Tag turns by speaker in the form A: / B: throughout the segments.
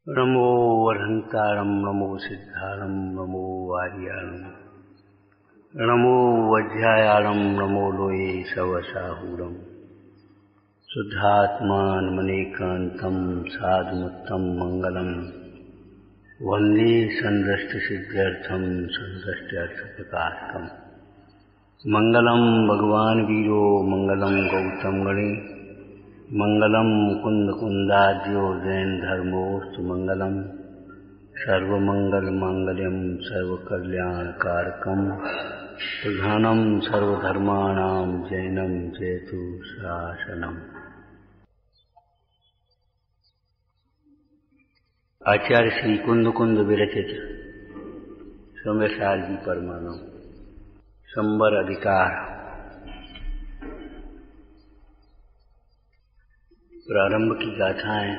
A: नमो वरहंतारं नमो सिद्धारं नमो वार्याणं नमो वज्रायाणं नमो लोये सवसाहूरं शुद्धात्मानमनेकान्तं साधुमुत्तं मंगलम वन्दे संदृष्टसिद्ध्यर्थं संदृष्ट्यर्थप्रकाशकम् मंगलम भगवान वीरो मंगलम गौतम गणे मंगलम मुकुंद कुंदाद्यो जैन धर्मोस्तु मंगलम सर्वमंगल मांगल्यम सर्वकल्याणकारकम प्रधानम सर्वधर्माणां जैनम जयतु शासनम। आचार्य श्री कुंद विरचित सोमेश्वर जी परमाणु संबर अधिकार। प्रारंभ की गाथाएं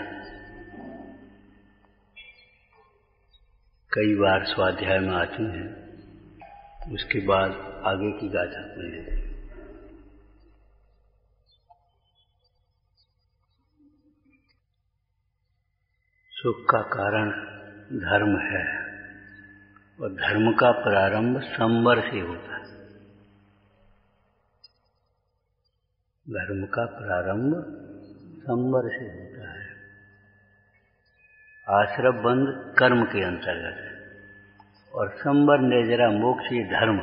A: कई बार स्वाध्याय में आती हैं, उसके बाद आगे की गाथा सुन लेते हैं। सुख का कारण धर्म है और धर्म का प्रारंभ संवर से होता है। धर्म का प्रारंभ संवर से होता है। आश्रम बंध कर्म के अंतर्गत है और संवर नेजरा मोक्ष ये धर्म,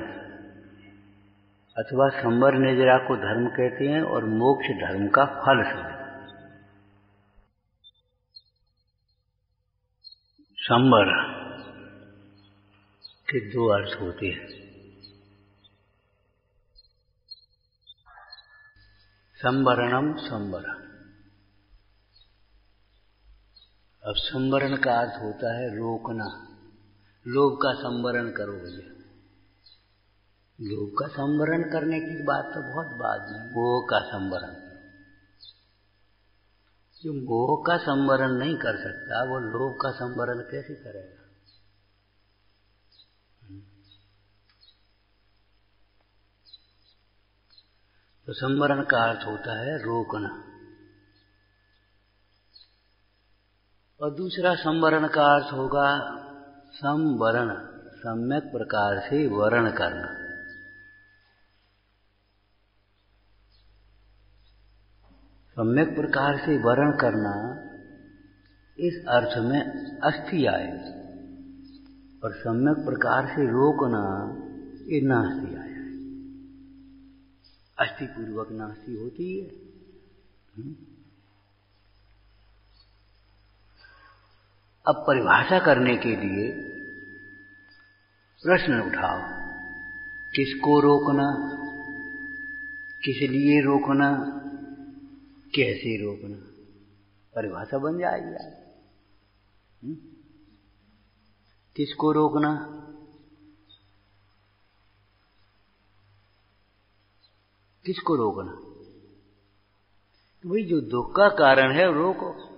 A: अथवा संवर नेजरा को धर्म कहते हैं और मोक्ष धर्म का फल से। संवर के दो अर्थ होते हैं। संवरणम संवर। अब संवरण का अर्थ होता है रोकना। लोभ का संवरण करो भैया। लोभ का संवरण करने की बात तो बहुत बाद में। मोह का संवरण, जो मोह का संवरण नहीं कर सकता वो लोभ का संवरण कैसे करेगा? तो संवरण का अर्थ होता है रोकना। और दूसरा संवरण का अर्थ होगा संवरण, सम्यक प्रकार से वर्ण करना। सम्यक प्रकार से वर्ण करना इस अर्थ में अस्थि आए, और सम्यक प्रकार से रोकना ये नास्ति आया है। अस्थि पूर्वक नास्ति होती है। अब परिभाषा करने के लिए प्रश्न उठाओ, किसको रोकना, किस लिए रोकना, कैसे रोकना? परिभाषा बन जाएगी यार। किसको रोकना, किसको रोकना? भाई जो दुख का कारण है रोको।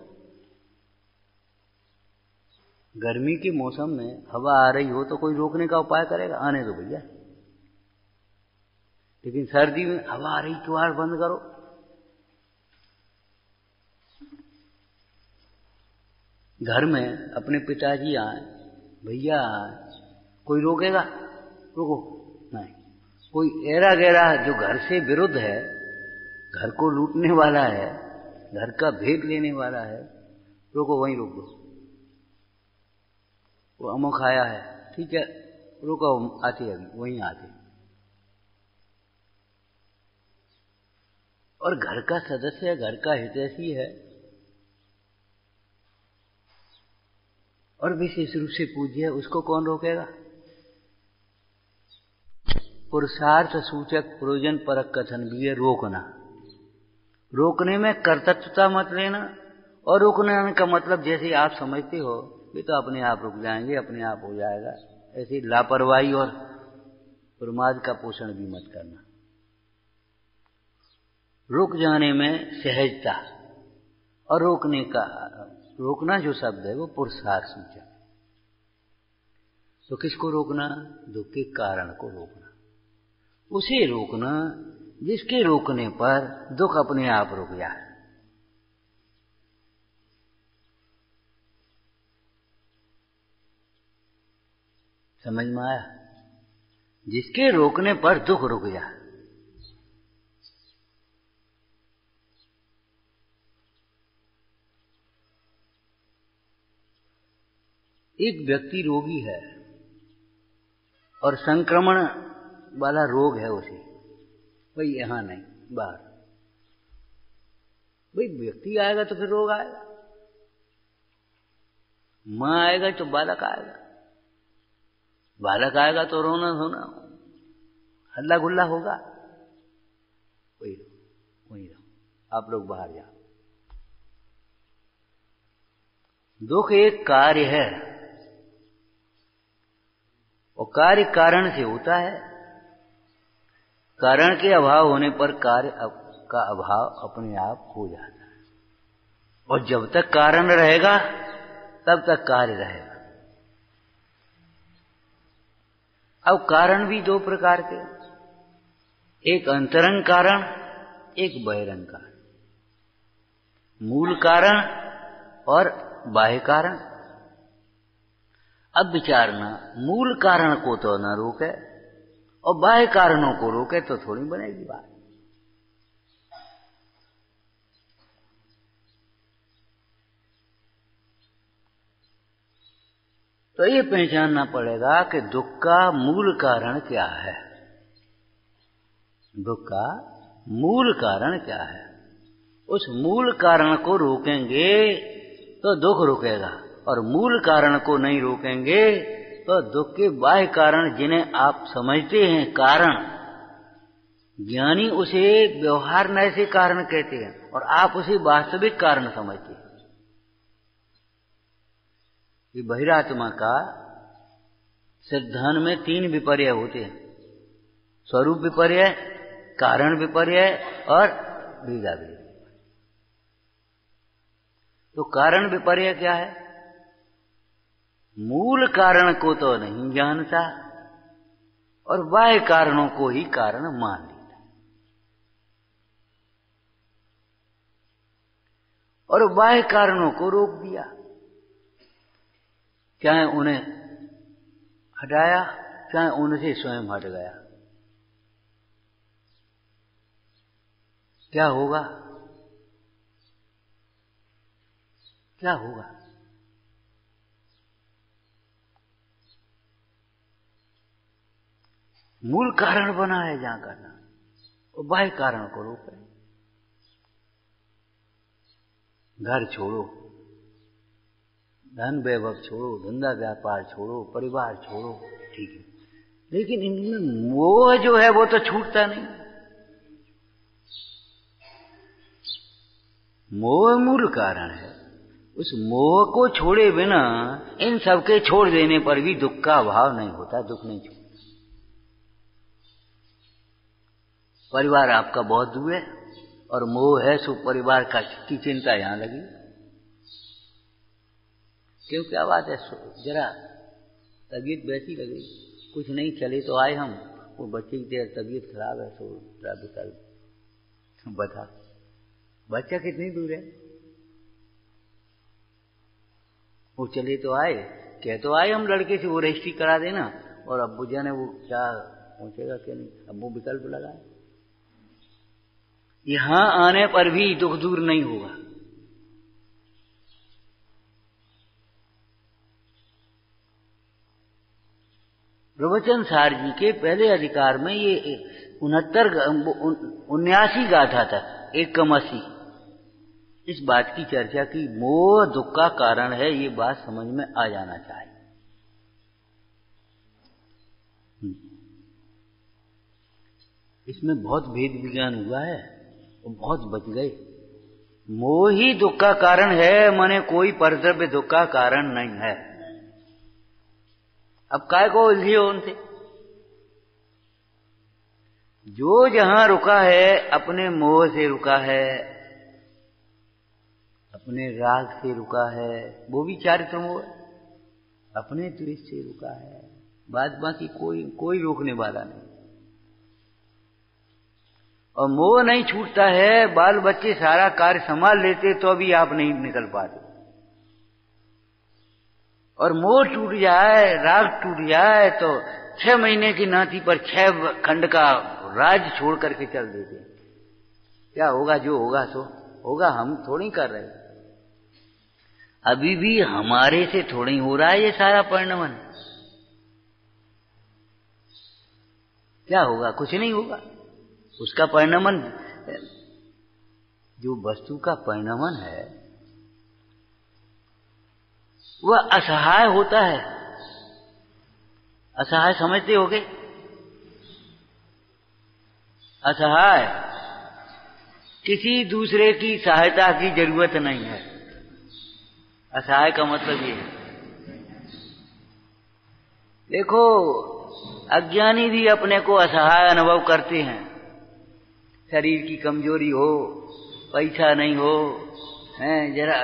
A: गर्मी के मौसम में हवा आ रही हो तो कोई रोकने का उपाय करेगा? आने दो भैया। लेकिन सर्दी में हवा आ रही, किवाड़ बंद करो। घर में अपने पिताजी आए, भैया आए, कोई रोकेगा? रोको नहीं। कोई ऐरा गैरा जो घर से विरुद्ध है, घर को लूटने वाला है, घर का भेद लेने वाला है, रोको, वहीं रोक दो। वो अमुक आया है, ठीक है, रुको, आते अभी, वहीं आते। और घर का सदस्य, घर का हितैषी है और विशेष रूप से पूज्य है, उसको कौन रोकेगा? पुरुषार्थ सूचक प्रयोजन परक कथन भी है रोकना। रोकने में कर्तव्यता मत लेना, और रोकने का मतलब जैसे आप समझते हो ये तो अपने आप रुक जाएंगे, अपने आप हो जाएगा, ऐसी लापरवाही और प्रमाद का पोषण भी मत करना। रुक जाने में सहजता, और रोकना जो शब्द है वो पुरुषार्थ सूचक है। तो किसको रोकना? दुख के कारण को रोकना। उसे रोकना जिसके रोकने पर दुख अपने आप रुक जाए। समझ में आया? जिसके रोकने पर दुख रुक जाए। एक व्यक्ति रोगी है और संक्रमण वाला रोग है उसे, भाई यहां नहीं, बाहर। भाई व्यक्ति आएगा तो फिर रोग आएगा, मां आएगा तो बालक आएगा, बालक आएगा तो रोना धोना, हल्ला गुल्ला होगा। वही रहो, आप लोग बाहर जाओ। दुख एक कार्य है और कार्य कारण से होता है। कारण के अभाव होने पर कार्य का अभाव अपने आप हो जाता है, और जब तक कारण रहेगा तब तक कार्य रहेगा। अब कारण भी दो प्रकार के, एक अंतरंग कारण, एक बहिरंग कारण, मूल कारण और बाह्य कारण। अब विचारना, मूल कारण को तो न रोके और बाह्य कारणों को रोके तो थोड़ी बनेगी बात। तो ये पहचानना पड़ेगा कि दुख का मूल कारण क्या है। दुख का मूल कारण क्या है? उस मूल कारण को रोकेंगे तो दुख रुकेगा, और मूल कारण को नहीं रोकेंगे तो दुख के बाह्य कारण, जिन्हें आप समझते हैं कारण, ज्ञानी उसे व्यवहार नए से कारण कहते हैं और आप उसे वास्तविक कारण समझते हैं। कि बहिरात्मा का सिद्धांत में 3 विपर्य होते हैं, स्वरूप विपर्य, कारण विपर्य और बीजाविपर्य। तो कारण विपर्य क्या है? मूल कारण को तो नहीं जानता और बाह्य कारणों को ही कारण मान लेता, और बाह्य कारणों को रोक दिया, चाहे उन्हें हटाया चाहे उनसे स्वयं हट गया। क्या होगा? क्या होगा? मूल कारण बना है जहां करना, और बाह्य कारण को रोके। घर छोड़ो, धन वैभव छोड़ो, धंधा व्यापार छोड़ो, परिवार छोड़ो, ठीक है, लेकिन इनमें मोह जो है वो तो छूटता नहीं। मोह मूल कारण है। उस मोह को छोड़े बिना इन सबके छोड़ देने पर भी दुख का अभाव नहीं होता, दुख नहीं छूटता। परिवार आपका बहुत दूर है और मोह है, सो परिवार की चिंता यहां लगी। क्यों, क्या बात है, जरा तबीयत वैसी लगी, कुछ नहीं चले तो आए हम, वो बच्चे की तबीयत खराब है, सो विकल्प बता। बच्चा कितनी दूर है, वो चले तो आए, कह तो आए हम लड़के से वो रजिस्ट्री करा देना, और अब्बू जाने वो क्या पहुंचेगा क्या नहीं, अब वो विकल्प लगाए। यहां आने पर भी दुख दूर नहीं होगा। प्रवचन सार जी के पहले अधिकार में ये 79 गाथा तक 1 इस बात की चर्चा की, मोह दुख का कारण है, ये बात समझ में आ जाना चाहिए। इसमें बहुत भेद विज्ञान हुआ है और बहुत बच गए। मोह ही दुख का कारण है, माने कोई परद्रव्य दुख का कारण नहीं है। अब काय को उलझिए उनसे? जो जहां रुका है अपने मोह से रुका है, अपने राग से रुका है, वो भी चारित्र मोह है, अपने द्वेष से रुका है, बाद बाकी कोई रोकने वाला नहीं। और मोह नहीं छूटता है, बाल बच्चे सारा कार्य संभाल लेते तो भी आप नहीं निकल पाते। और मोह टूट जाए, राग टूट जाए तो 6 महीने की नाती पर 6 खंड का राज छोड़ करके चल देते। क्या होगा? जो होगा सो होगा, हम थोड़ी कर रहे। अभी भी हमारे से थोड़ी हो रहा है ये सारा परिणमन। क्या होगा? कुछ नहीं होगा। उसका परिणमन, जो वस्तु का परिणमन है वह असहाय होता है। असहाय समझते होगे? असहाय, किसी दूसरे की सहायता की जरूरत नहीं है। असहाय का मतलब ये है। देखो, अज्ञानी भी अपने को असहाय अनुभव करते हैं। शरीर की कमजोरी हो, पैसा नहीं हो, जरा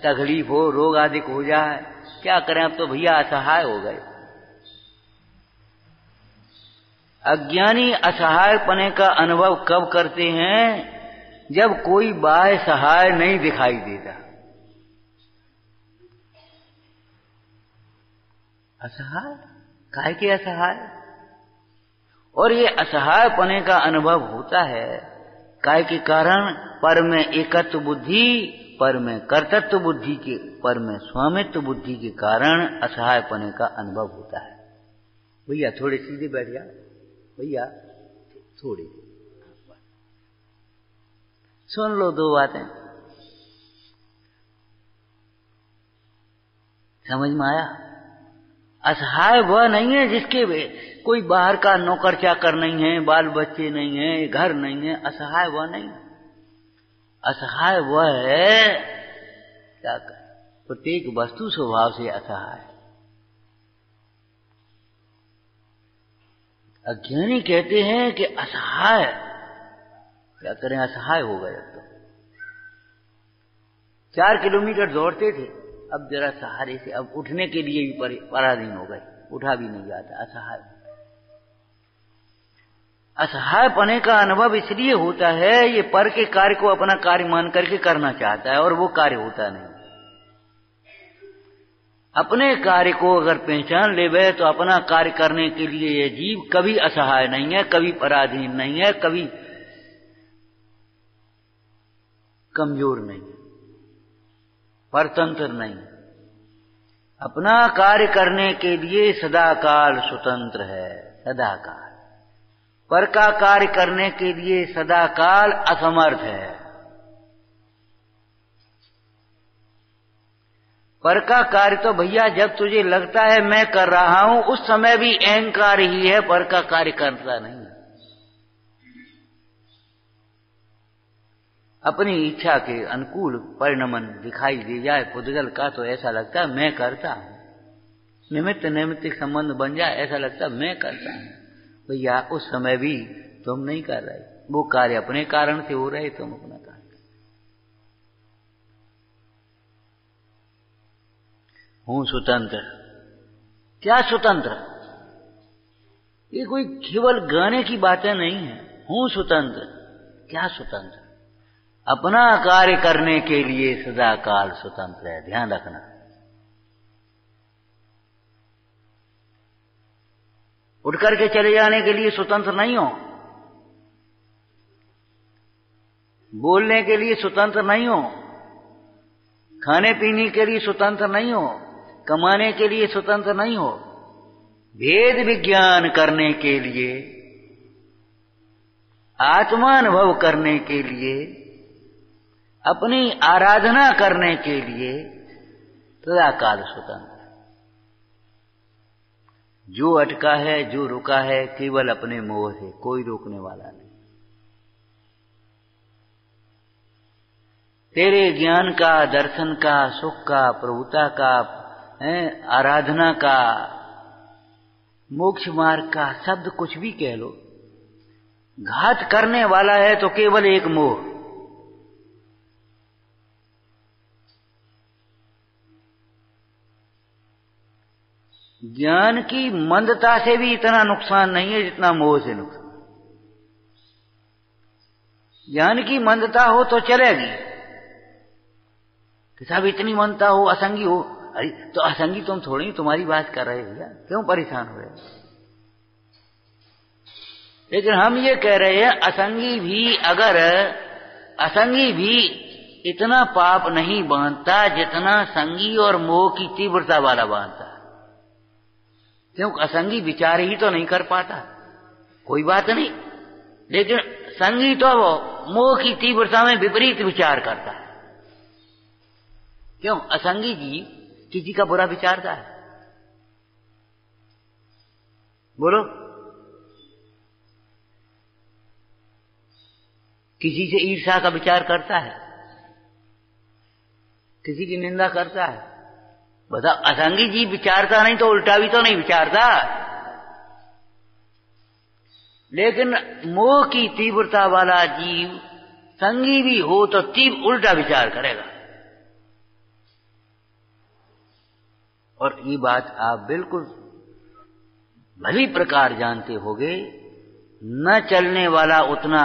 A: तकलीफ हो, रोग आदि हो जाए, क्या करें, अब तो भैया असहाय हो गए। अज्ञानी असहायपने का अनुभव कब करते हैं? जब कोई बाह्य सहाय नहीं दिखाई देता। असहाय, काहे के असहाय? और ये असहायपने का अनुभव होता है काहे के कारण? पर में एकत्व बुद्धि, पर में कर्तृत्व बुद्धि के, पर में स्वामित्व बुद्धि के कारण असहायपने का अनुभव होता है। भैया थोड़े सीधे बैठ जा, भैया थोड़ी सुन लो 2 बातें, समझ में आया? असहाय वह नहीं है जिसके कोई बाहर का नौकर चाकर नहीं है, बाल बच्चे नहीं है, घर नहीं है। असहाय वह नहीं। असहाय वह है, क्या करें, प्रत्येक वस्तु स्वभाव से असहाय। अज्ञानी कहते हैं कि असहाय, क्या करें, असहाय हो गए। तो 4 किलोमीटर दौड़ते थे, अब जरा सहारे से, अब उठने के लिए भी पराधीन हो गए, उठा भी नहीं जाता। असहाय, असहायपने का अनुभव इसलिए होता है, ये पर के कार्य को अपना कार्य मान करके करना चाहता है और वो कार्य होता नहीं। अपने कार्य को अगर पहचान लेवे तो अपना कार्य करने के लिए ये जीव कभी असहाय नहीं है, कभी पराधीन नहीं है, कभी कमजोर नहीं, परतंत्र नहीं। अपना कार्य करने के लिए सदाकाल स्वतंत्र है, सदाकाल। पर का कार्य करने के लिए सदाकाल असमर्थ है। पर का कार्य तो भैया जब तुझे लगता है मैं कर रहा हूं, उस समय भी अहंकार ही है, पर का कार्य करता नहीं है। अपनी इच्छा के अनुकूल परिणमन दिखाई दे जाए पुद्गल का तो ऐसा लगता है मैं करता हूं। निमित्त नैमित्तिक संबंध बन जाए, ऐसा लगता है मैं करता हूं। भैया उस समय भी तुम नहीं कर रहे, वो कार्य अपने कारण से हो रहे, तुम अपना कार्य। हूं स्वतंत्र। क्या स्वतंत्र? ये कोई केवल गाने की बातें नहीं है। हूं स्वतंत्र। क्या स्वतंत्र? अपना कार्य करने के लिए सदा काल स्वतंत्र है, ध्यान रखना। उठ करके चले जाने के लिए स्वतंत्र नहीं हो, बोलने के लिए स्वतंत्र नहीं हो, खाने पीने के लिए स्वतंत्र नहीं हो, कमाने के लिए स्वतंत्र नहीं हो, भेद विज्ञान करने के लिए, आत्मानुभव करने के लिए, अपनी आराधना करने के लिए सदा काल स्वतंत्र। जो अटका है, जो रुका है, केवल अपने मोह से, कोई रोकने वाला नहीं। तेरे ज्ञान का, दर्शन का, सुख का, प्रभुता का, आराधना का, मोक्ष मार्ग का शब्द कुछ भी कह लो, घात करने वाला है तो केवल एक मोह। ज्ञान की मंदता से भी इतना नुकसान नहीं है जितना मोह से नुकसान। ज्ञान की मंदता हो तो चलेगी कि साहब इतनी मंदता हो, असंगी हो, अरे तो असंगी तुम थोड़ी तुम्हारी बात कर रहे भैया, क्यों परेशान हो रहे? लेकिन हम ये कह रहे हैं असंगी भी इतना पाप नहीं बांधता जितना संगी और मोह की तीव्रता वाला बांधता। क्योंकि असंगी विचार ही तो नहीं कर पाता, कोई बात नहीं, लेकिन संगी तो वो मोह की तीव्रता में विपरीत विचार करता है। क्यों? असंगी जीव किसी का बुरा विचारता है? बोलो, किसी से ईर्ष्या का विचार करता है? किसी की निंदा करता है? बताओ, असंगी जीव विचारता नहीं तो उल्टा भी तो नहीं विचारता। लेकिन मोह की तीव्रता वाला जीव संगी भी हो तो तीव्र उल्टा विचार करेगा। और ये बात आप बिल्कुल भली प्रकार जानते होगे, न चलने वाला उतना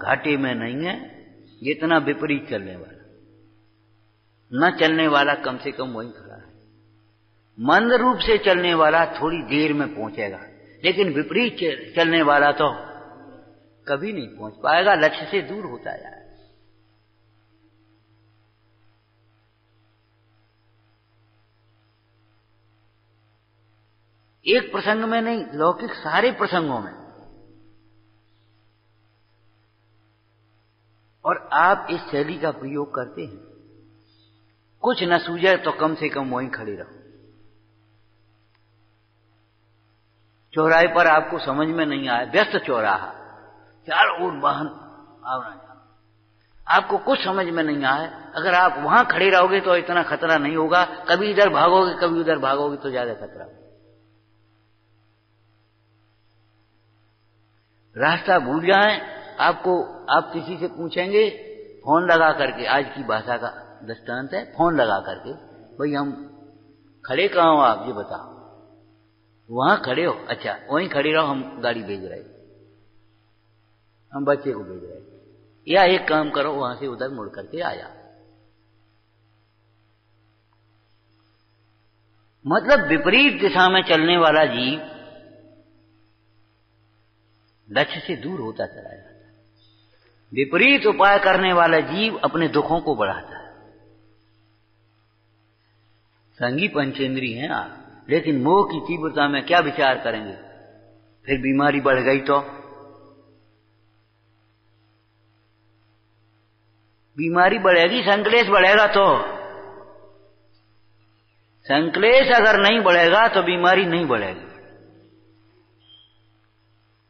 A: घाटे में नहीं है जितना विपरीत चलने वाला। न चलने वाला कम से कम वहीं खड़ा है। मंद रूप से चलने वाला थोड़ी देर में पहुंचेगा, लेकिन विपरीत चलने वाला तो कभी नहीं पहुंच पाएगा, लक्ष्य से दूर होता जाएगा। एक प्रसंग में नहीं, लौकिक सारे प्रसंगों में। और आप इस शैली का प्रयोग करते हैं। कुछ न सूझे तो कम से कम वहीं खड़े रहो। चौराहे पर आपको समझ में नहीं आया, व्यस्त चौराहा, चारों ओर वाहन आवना जाना, आपको कुछ समझ में नहीं आया, अगर आप वहां खड़े रहोगे तो इतना खतरा नहीं होगा। कभी इधर भागोगे कभी उधर भागोगे तो ज्यादा खतरा होगा। रास्ता भूल जाए आपको, आप किसी से पूछेंगे फोन लगा करके, आज की भाषा का दृष्टांत है, फोन लगा करके, भाई हम खड़े कहाँ हो आप ये बताओ। वहां खड़े हो? अच्छा वहीं खड़े रहो, हम गाड़ी भेज रहे, हम बच्चे को भेज रहे, या एक काम करो वहां से उधर मुड़ करके आ जाओ। मतलब विपरीत दिशा में चलने वाला जीव लक्ष्य से दूर होता चला जाता है। विपरीत उपाय करने वाला जीव अपने दुखों को बढ़ाता है। संगी पंचेंद्री हैं आप, लेकिन मोह की तीव्रता में क्या विचार करेंगे? फिर बीमारी बढ़ गई तो बीमारी बढ़ेगी, संक्लेश बढ़ेगा तो। संक्लेश अगर नहीं बढ़ेगा तो बीमारी नहीं बढ़ेगी।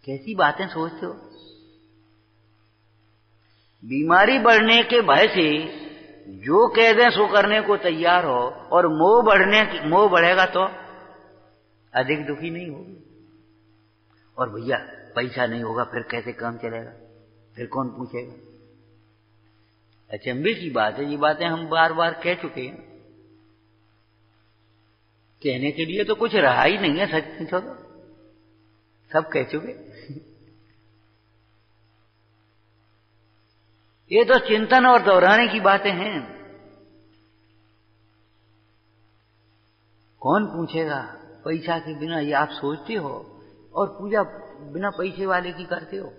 A: कैसी बातें सोचते हो? बीमारी बढ़ने के भय से जो कह दें सो करने को तैयार हो, और मोह बढ़ेगा तो अधिक दुखी नहीं होगी। और भैया पैसा नहीं होगा फिर कैसे काम चलेगा, फिर कौन पूछेगा? अचंभे की बात है, ये बातें हम बार बार कह चुके हैं। कहने के लिए तो कुछ रहा ही नहीं है, सच पूछो तो सब कह चुके। ये तो चिंतन और दोहराने की बातें हैं। कौन पूछेगा पैसा के बिना, ये आप सोचते हो, और पूजा बिना पैसे वाले की करते हो।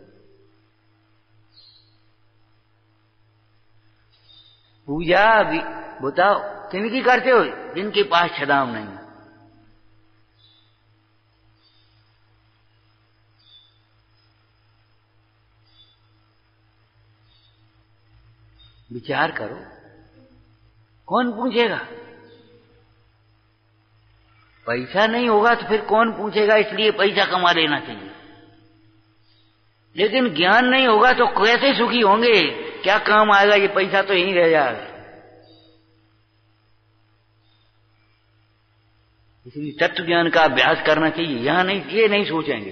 A: पूजा भी बताओ किनकी करते हो? जिनके पास छदाम नहीं। विचार करो, कौन पूछेगा? पैसा नहीं होगा तो फिर कौन पूछेगा, इसलिए पैसा कमा लेना चाहिए। लेकिन ज्ञान नहीं होगा तो कैसे सुखी होंगे? क्या काम आएगा ये पैसा, तो यहीं रह जाएगा। इसलिए तत्व ज्ञान का अभ्यास करना चाहिए। यहां नहीं, ये नहीं सोचेंगे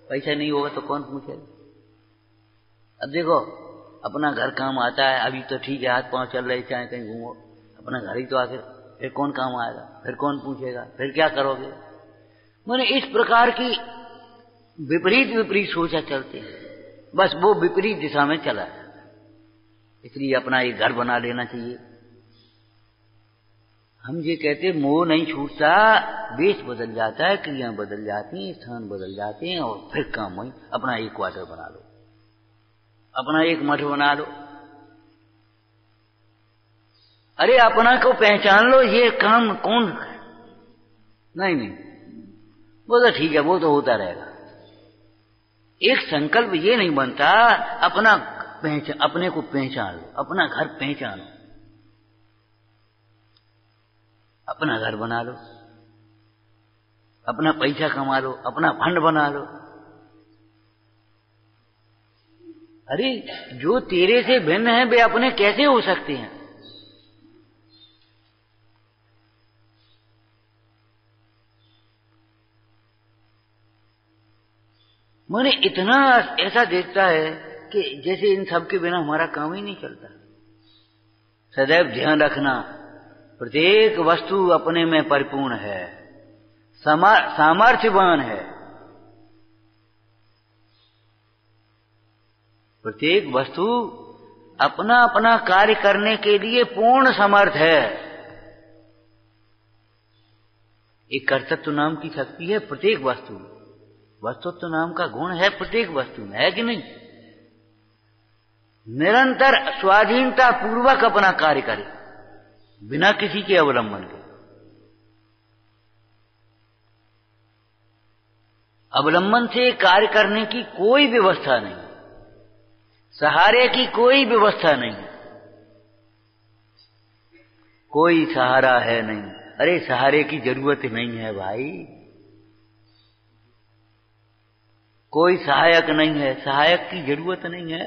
A: पैसा नहीं होगा तो कौन पूछेगा। अब देखो, अपना घर काम आता है, अभी तो ठीक है हाथ पांव चल रहे, चाहे कहीं घूमो, अपना घर ही तो आखिर, फिर कौन काम आएगा, फिर कौन पूछेगा, फिर क्या करोगे? मैंने इस प्रकार की विपरीत सोचा चलते हैं, बस वो विपरीत दिशा में चला जाता है। इसलिए अपना एक घर बना लेना चाहिए, हम ये कहते मोह नहीं छूटता, वेश बदल जाता है, क्रिया बदल जाती हैं, स्थान बदल जाते हैं, और फिर काम वही अपना एक क्वार्टर बना लो, अपना एक मठ बना लो। अरे अपना को पहचान लो, ये काम कौन है? नहीं, वो तो ठीक है, वो तो होता रहेगा। एक संकल्प ये नहीं बनता, अपने को पहचान लो, अपना घर पहचानो, अपना घर बना लो, अपना पैसा कमा लो, अपना फंड बना लो। अरे जो तेरे से भिन्न है वे अपने कैसे हो सकते हैं? मैंने इतना ऐसा देखता है कि जैसे इन सब के बिना हमारा काम ही नहीं चलता। सदैव ध्यान रखना, प्रत्येक वस्तु अपने में परिपूर्ण है, सामर्थ्यवान है। प्रत्येक वस्तु अपना अपना कार्य करने के लिए पूर्ण समर्थ है। एक कर्तृत्व नाम की शक्ति है प्रत्येक वस्तुत्व नाम का गुण है प्रत्येक वस्तु में, है कि नहीं? निरंतर स्वाधीनता पूर्वक अपना कार्य करे, बिना किसी के अवलंबन के। अवलंबन से कार्य करने की कोई व्यवस्था नहीं, सहारे की कोई व्यवस्था नहीं, कोई सहारा है नहीं। अरे सहारे की जरूरत नहीं है भाई, कोई सहायक नहीं है, सहायक की जरूरत नहीं है।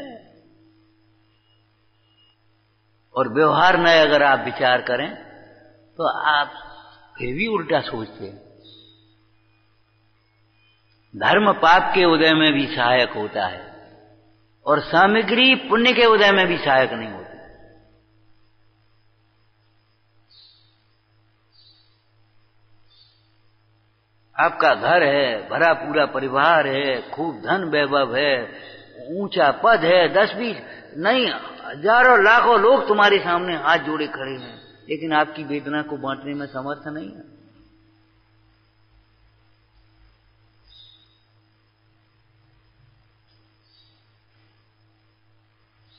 A: और व्यवहार में अगर आप विचार करें तो आप फिर भी उल्टा सोचते हैं। धर्म पाप के उदय में भी सहायक होता है, और सामग्री पुण्य के उदय में भी सहायक नहीं होती। आपका घर है, भरा पूरा परिवार है, खूब धन वैभव है, ऊंचा पद है, 10-20 नहीं हजारों लाखों लोग तुम्हारे सामने हाथ जोड़े खड़े हैं, लेकिन आपकी वेदना को बांटने में समर्थ नहीं है।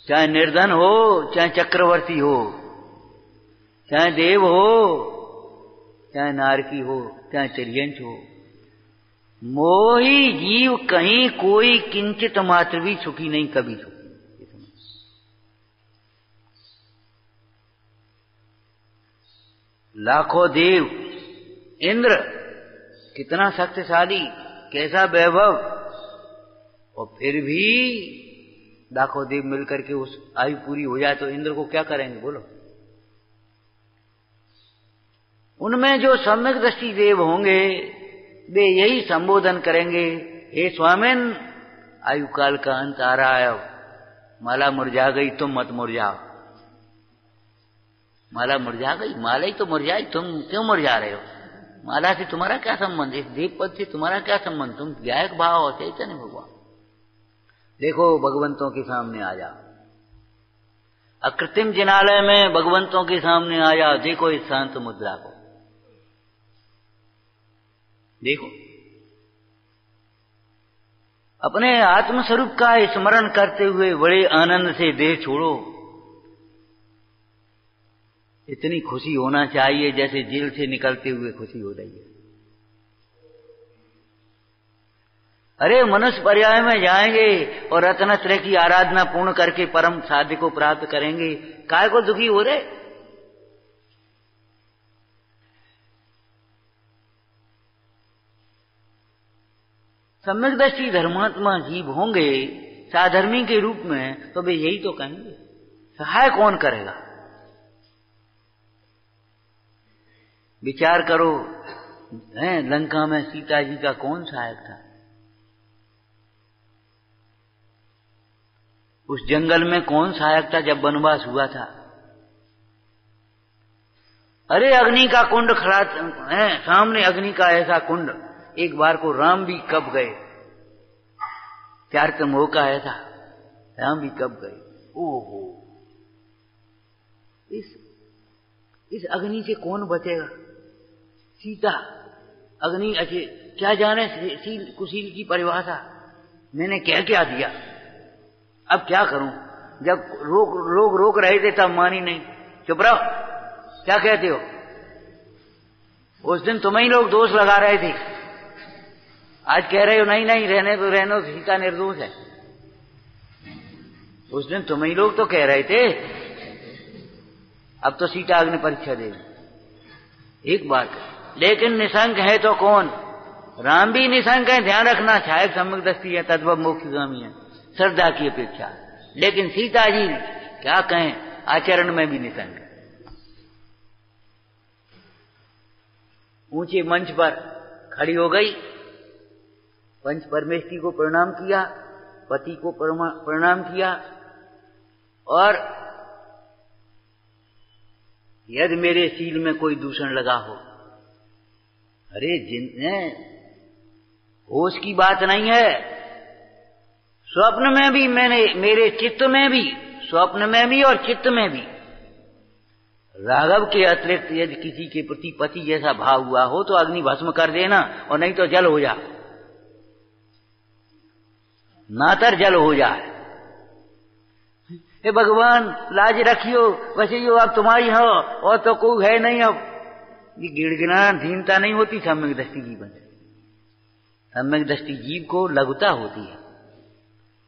A: चाहे निर्धन हो, चाहे चक्रवर्ती हो, चाहे देव हो, चाहे नारकी हो, चाहे चिरयंच हो, मोही जीव कहीं कोई किंचित मात्र भी सुखी नहीं, कभी सुखी। लाखों देव, इंद्र कितना शक्तिशाली, कैसा वैभव, और फिर भी लाखों देव मिलकर के उस आयु पूरी हो जाए तो इंद्र को क्या करेंगे बोलो? उनमें जो सम्यक दृष्टि देव होंगे वे यही संबोधन करेंगे, हे स्वामिन आयु काल का अंत आ रहा है, माला मुरझा गई, तुम मत मुरझाओ। माला मुरझा गई, माला ही तो मुरझाई, तुम क्यों मुरझा रहे हो? माला से तुम्हारा क्या संबंध, इस देव पद से तुम्हारा क्या संबंध? तुम गायक भाव और चैतन्य भगवान। देखो भगवंतों के सामने आ जाओ, अकृत्रिम जिनालय में भगवंतों के सामने आ जाओ, देखो इस शांत मुद्रा को, देखो अपने आत्मस्वरूप का स्मरण करते हुए बड़े आनंद से देह छोड़ो। इतनी खुशी होना चाहिए जैसे जेल से निकलते हुए खुशी हो रही है। अरे मनुष्य पर्याय में जाएंगे और रत्नत्रय की आराधना पूर्ण करके परम साध्य को प्राप्त करेंगे, काय को दुखी हो रहे? सम्यक दृष्टि धर्मात्मा जीव होंगे साधर्मी के रूप में, तो वे यही तो कहेंगे, सहाय कौन करेगा? विचार करो, लंका में सीता जी का कौन सहायक था? उस जंगल में कौन सहायक था जब वनवास हुआ था? अरे अग्नि का कुंड खड़ा है सामने, अग्नि का ऐसा कुंड, एक बार को राम भी कब गए, प्यार मोह का ऐसा, राम भी कब गए। ओहो, इस अग्नि से कौन बचेगा? सीता अग्नि, अच्छे क्या जाने शील कुशील की परिभाषा। मैंने क्या क्या दिया, अब क्या करूं? जब लोग रोक रहे थे तब मानी नहीं। चुप रहो, क्या कहते हो? उस दिन तुम्हें ही लोग दोष लगा रहे थे, आज कह रहे हो नहीं नहीं रहने दो रहने दो, सीता निर्दोष है। उस दिन तुम्हें ही लोग तो कह रहे थे, अब तो सीता अग्नि परीक्षा देगी। एक बात, लेकिन निशंक है तो कौन? राम भी निशंक है, ध्यान रखना। छायक सम्यक दृष्टि है, तद्भव मोक्षगामी है श्रद्धा की अपेक्षा। लेकिन सीता जी क्या कहें, आचरण में भी निशंक है। ऊंचे मंच पर खड़ी हो गई, पंच परमेष्ठी को प्रणाम किया, पति को प्रणाम किया, और यदि मेरे शील में कोई दूषण लगा हो, अरे जिनने होश की बात नहीं है, स्वप्न में भी मैंने, मेरे चित्त में भी, स्वप्न में भी और चित्त में भी राघव के अतिरिक्त यदि किसी के प्रति पति जैसा भाव हुआ हो तो अग्नि भस्म कर देना, और नहीं तो जल हो जा, नातर जल हो जाए। हे भगवान लाज रखियो, बचियो, अब तुम्हारी हो और तो कोई है नहीं। अब ये गिड़गिड़ाना दीनता नहीं होती, सम्यक दृष्टि जीवन। सम्यक दृष्टि जीव को लघुता होती है,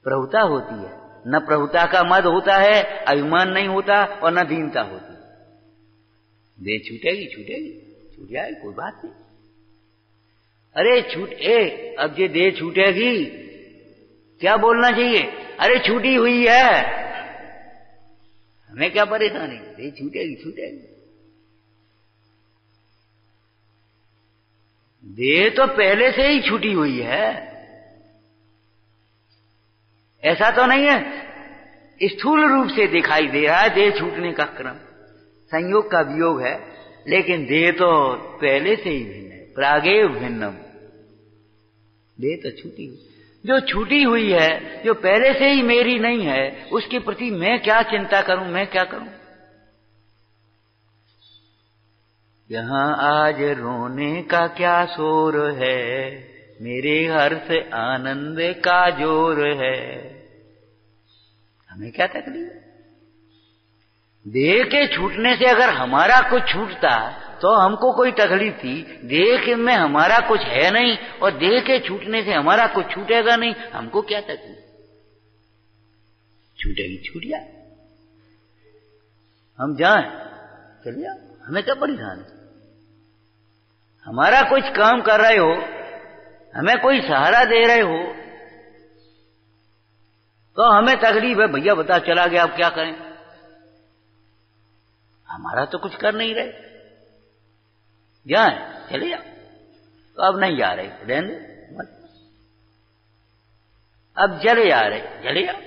A: प्रभुता होती है। न प्रभुता का मद होता है, अभिमान नहीं होता, और न दीनता होती। देह छूटेगी छूटेगी, छूट जाएगी, कोई बात नहीं। अरे अब ये देह छूटेगी, क्या बोलना चाहिए? अरे छूटी हुई है, हमें क्या परेशानी, देह छूटेगी छूटेगी। देह तो पहले से ही छूटी हुई है, ऐसा तो नहीं है स्थूल रूप से दिखाई दे रहा है देह छूटने का क्रम, संयोग का वियोग है, लेकिन देह तो पहले से ही भिन्न है, प्रागेव भिन्नम। देह तो छूटी हुई, जो छूटी हुई है, जो पहले से ही मेरी नहीं है, उसके प्रति मैं क्या चिंता करूं, मैं क्या करूं? यहाँ आज रोने का क्या शोर है, मेरे हर्ष आनंद का जोर है। हमें क्या तकलीफ है? देह के छूटने से अगर हमारा कुछ छूटता तो हमको कोई तकलीफ थी। देह में हमारा कुछ है नहीं, और देह के छूटने से हमारा कुछ छूटेगा नहीं, हमको क्या तकलीफ? छूटेगी छूट जाए, हम जाएं चल जाओ, हमें क्या परेशान है? हमारा कुछ काम कर रहे हो, हमें कोई सहारा दे रहे हो, तो हमें तकलीफ है। भैया बता चला गया, अब क्या करें? हमारा तो कुछ कर नहीं रहे, जाए चले जाओ। तो अब नहीं जा रहे, रहने मत, अब चले जा रहे, चले जाओ।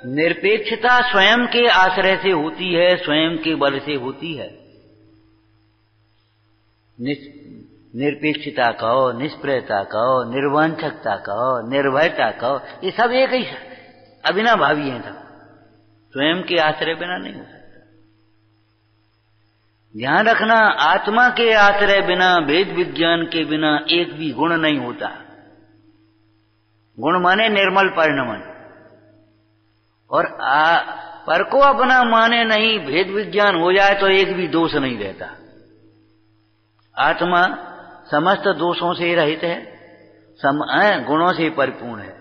A: निरपेक्षता स्वयं के आश्रय से होती है, स्वयं के बल से होती है। निरपेक्षता कहो, निष्प्रयता कहो, निर्वांछकता कहो, निर्भयता कहो, ये सब एक ही अविनाभावी है। सब स्वयं के आश्रय बिना नहीं हो सकता। ध्यान रखना, आत्मा के आश्रय बिना, वेद विज्ञान के बिना एक भी गुण नहीं होता। गुण माने निर्मल परिणमन, और पर को अपना माने नहीं, भेद विज्ञान हो जाए तो एक भी दोष नहीं रहता। आत्मा समस्त दोषों से रहित है, गुणों से परिपूर्ण है।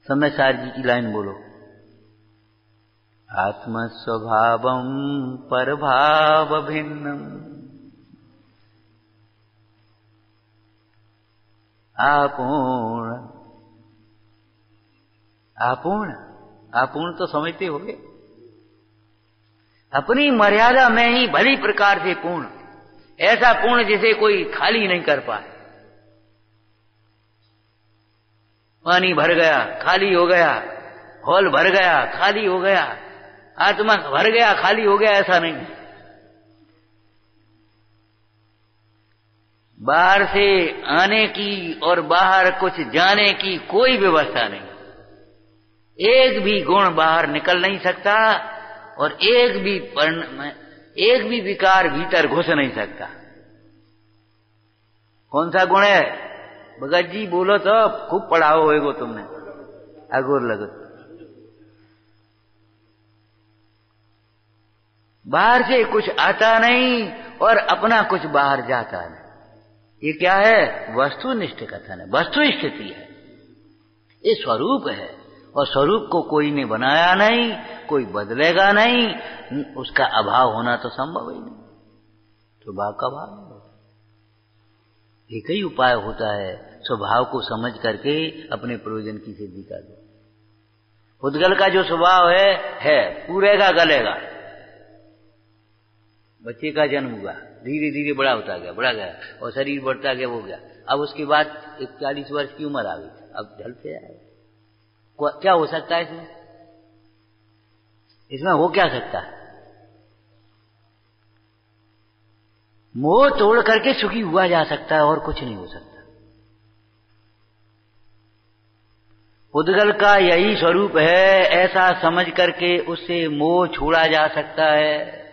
A: समय सार जी की लाइन बोलो, आत्म स्वभावम परभाव भिन्नम आपूर्ण। आपूर्ण, आपूर्ण तो समझते होंगे, अपनी मर्यादा में ही भली प्रकार से पूर्ण। ऐसा पूर्ण जिसे कोई खाली नहीं कर पाए। पानी भर गया, खाली हो गया, हॉल भर गया, खाली हो गया, आत्मा भर गया, खाली हो गया, ऐसा नहीं। बाहर से आने की और बाहर कुछ जाने की कोई व्यवस्था नहीं। एक भी गुण बाहर निकल नहीं सकता, और एक भी विकार भीतर घुस नहीं सकता। कौन सा गुण है? भगत जी बोलो तो, खूब पढ़ाओ होएगो तुमने, अगोर लगो। बाहर से कुछ आता नहीं और अपना कुछ बाहर जाता नहीं। ये क्या है? वस्तुनिष्ठ कथन है, वस्तु स्थिति है, ये स्वरूप है। और स्वरूप को कोई ने बनाया नहीं, कोई बदलेगा नहीं, उसका अभाव होना तो संभव ही नहीं। स्वभाव का भाव नहीं होता। एक ही उपाय होता है, स्वभाव को समझ करके अपने प्रयोजन की सिद्धि कर दो। उद्गल का जो स्वभाव है पूरेगा गलेगा। बच्चे का जन्म हुआ, धीरे धीरे बड़ा होता गया, बढ़ा गया, और शरीर बढ़ता गया, हो गया। अब उसके बाद 40 वर्ष की उम्र आ गई, अब ढल से आएगा। क्या हो सकता है इसमें? इसमें हो क्या सकता है? मोह तोड़ करके सुखी हुआ जा सकता है, और कुछ नहीं हो सकता। उद्गल का यही स्वरूप है, ऐसा समझ करके उससे मोह छोड़ा जा सकता है।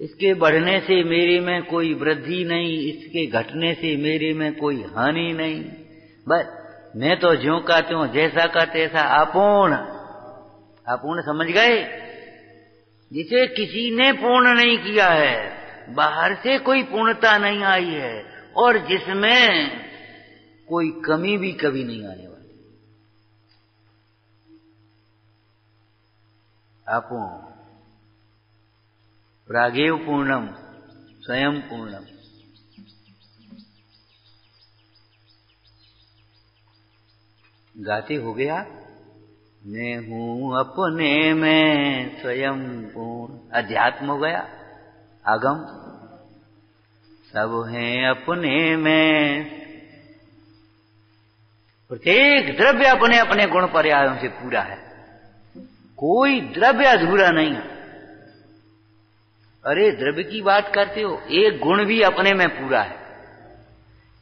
A: इसके बढ़ने से मेरे में कोई वृद्धि नहीं, इसके घटने से मेरे में कोई हानि नहीं। बस मैं तो ज्यों का त्यों, जैसा का तैसा, अपूर्ण समझ गए। जिसे किसी ने पूर्ण नहीं किया है, बाहर से कोई पूर्णता नहीं आई है, और जिसमें कोई कमी भी कभी नहीं आने वाली। अपूर्ण प्रागेव पूर्णम स्वयं पूर्णम। गाते हो गया, मैं हूं अपने में स्वयं पूर्ण। अध्यात्म हो गया, आगम सब हैं अपने में। प्रत्येक द्रव्य अपने अपने गुण पर्यायों से पूरा है, कोई द्रव्य अधूरा नहीं है। अरे द्रव्य की बात करते हो, एक गुण भी अपने में पूरा है,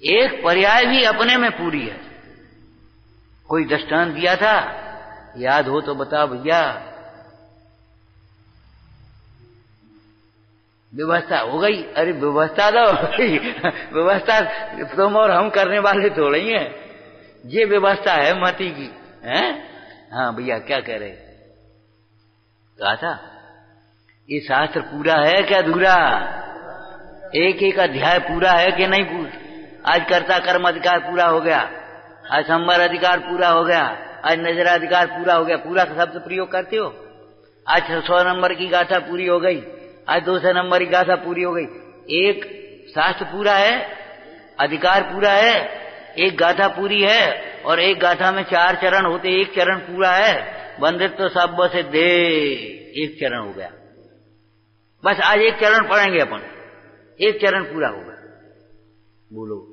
A: एक पर्याय भी अपने में पूरी है। कोई दृष्टांत दिया था, याद हो तो बताओ भैया। व्यवस्था हो गई, अरे व्यवस्था तो हो गई। व्यवस्था तुम और हम करने वाले थोड़े ही हैं, ये व्यवस्था है मति की, हैं? हाँ भैया, क्या कह रहे? कहा था ये शास्त्र पूरा है क्या अधूरा? एक एक अध्याय पूरा है कि नहीं पूरा? आज कर्ता कर्म अधिकार पूरा हो गया, आज संवर अधिकार पूरा हो गया, आज नजर अधिकार पूरा हो गया। पूरा शब्द प्रयोग करते हो। आज 100 नंबर की गाथा पूरी हो गई, आज 200 नंबर की गाथा पूरी हो गई। एक शास्त्र पूरा है, अधिकार पूरा है, एक गाथा पूरी है, और एक गाथा में 4 चरण होते, एक चरण पूरा है। बंदित तो सब से दे, एक चरण हो गया। बस आज एक चरण पढ़ेंगे अपन, एक चरण पूरा होगा। बोलो,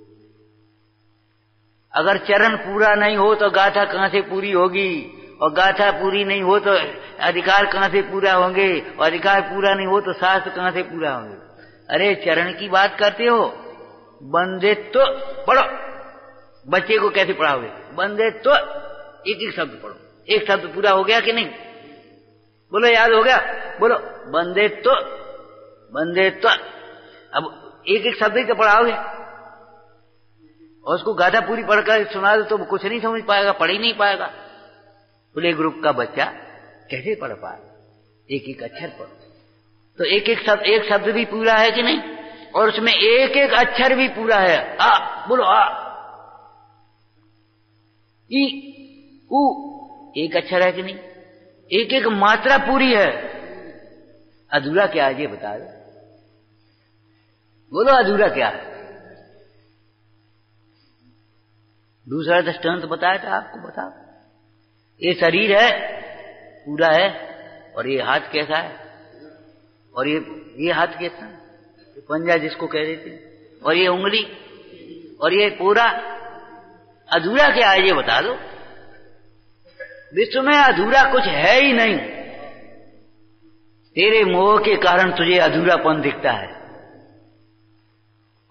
A: अगर चरण पूरा नहीं हो तो गाथा कहां से पूरी होगी? और गाथा पूरी नहीं हो तो अधिकार कहां से पूरा होंगे? और अधिकार पूरा नहीं हो तो शास्त्र कहां से पूरा होंगे? अरे चरण की बात करते हो, बंदित्व तो पढ़ो। बच्चे को कैसे पढ़ाओगे? बंदित्व तो एक एक शब्द पढ़ो। एक शब्द पूरा हो गया कि नहीं? बोलो, याद हो गया? बोलो, बंदित्व तो, बंदित्व तो। अब एक एक शब्द ही तो पढ़ाओगे, और उसको गाथा पूरी पढ़कर सुना दो तो कुछ नहीं समझ पाएगा, पढ़ ही नहीं पाएगा। प्ले ग्रुप का बच्चा कैसे पढ़ पाए? एक एक अक्षर पढ़ो तो एक शब्द भी पूरा है कि नहीं? और उसमें एक एक अक्षर भी पूरा है। आ बोलो, आ, ई, उ, एक अक्षर है कि नहीं? एक एक मात्रा पूरी है। अधूरा क्या है ये बता दो। बोलो, अधूरा क्या है? दूसरा दृष्टांत बताया था आपको, बताओ। ये शरीर है, पूरा है, और ये हाथ कैसा है? और ये हाथ कैसा है? ये पंजा जिसको कह रहे थे, और ये उंगली, और ये पूरा। अधूरा क्या है ये बता दो। विश्व में अधूरा कुछ है ही नहीं। तेरे मोह के कारण तुझे अधूरापन दिखता है,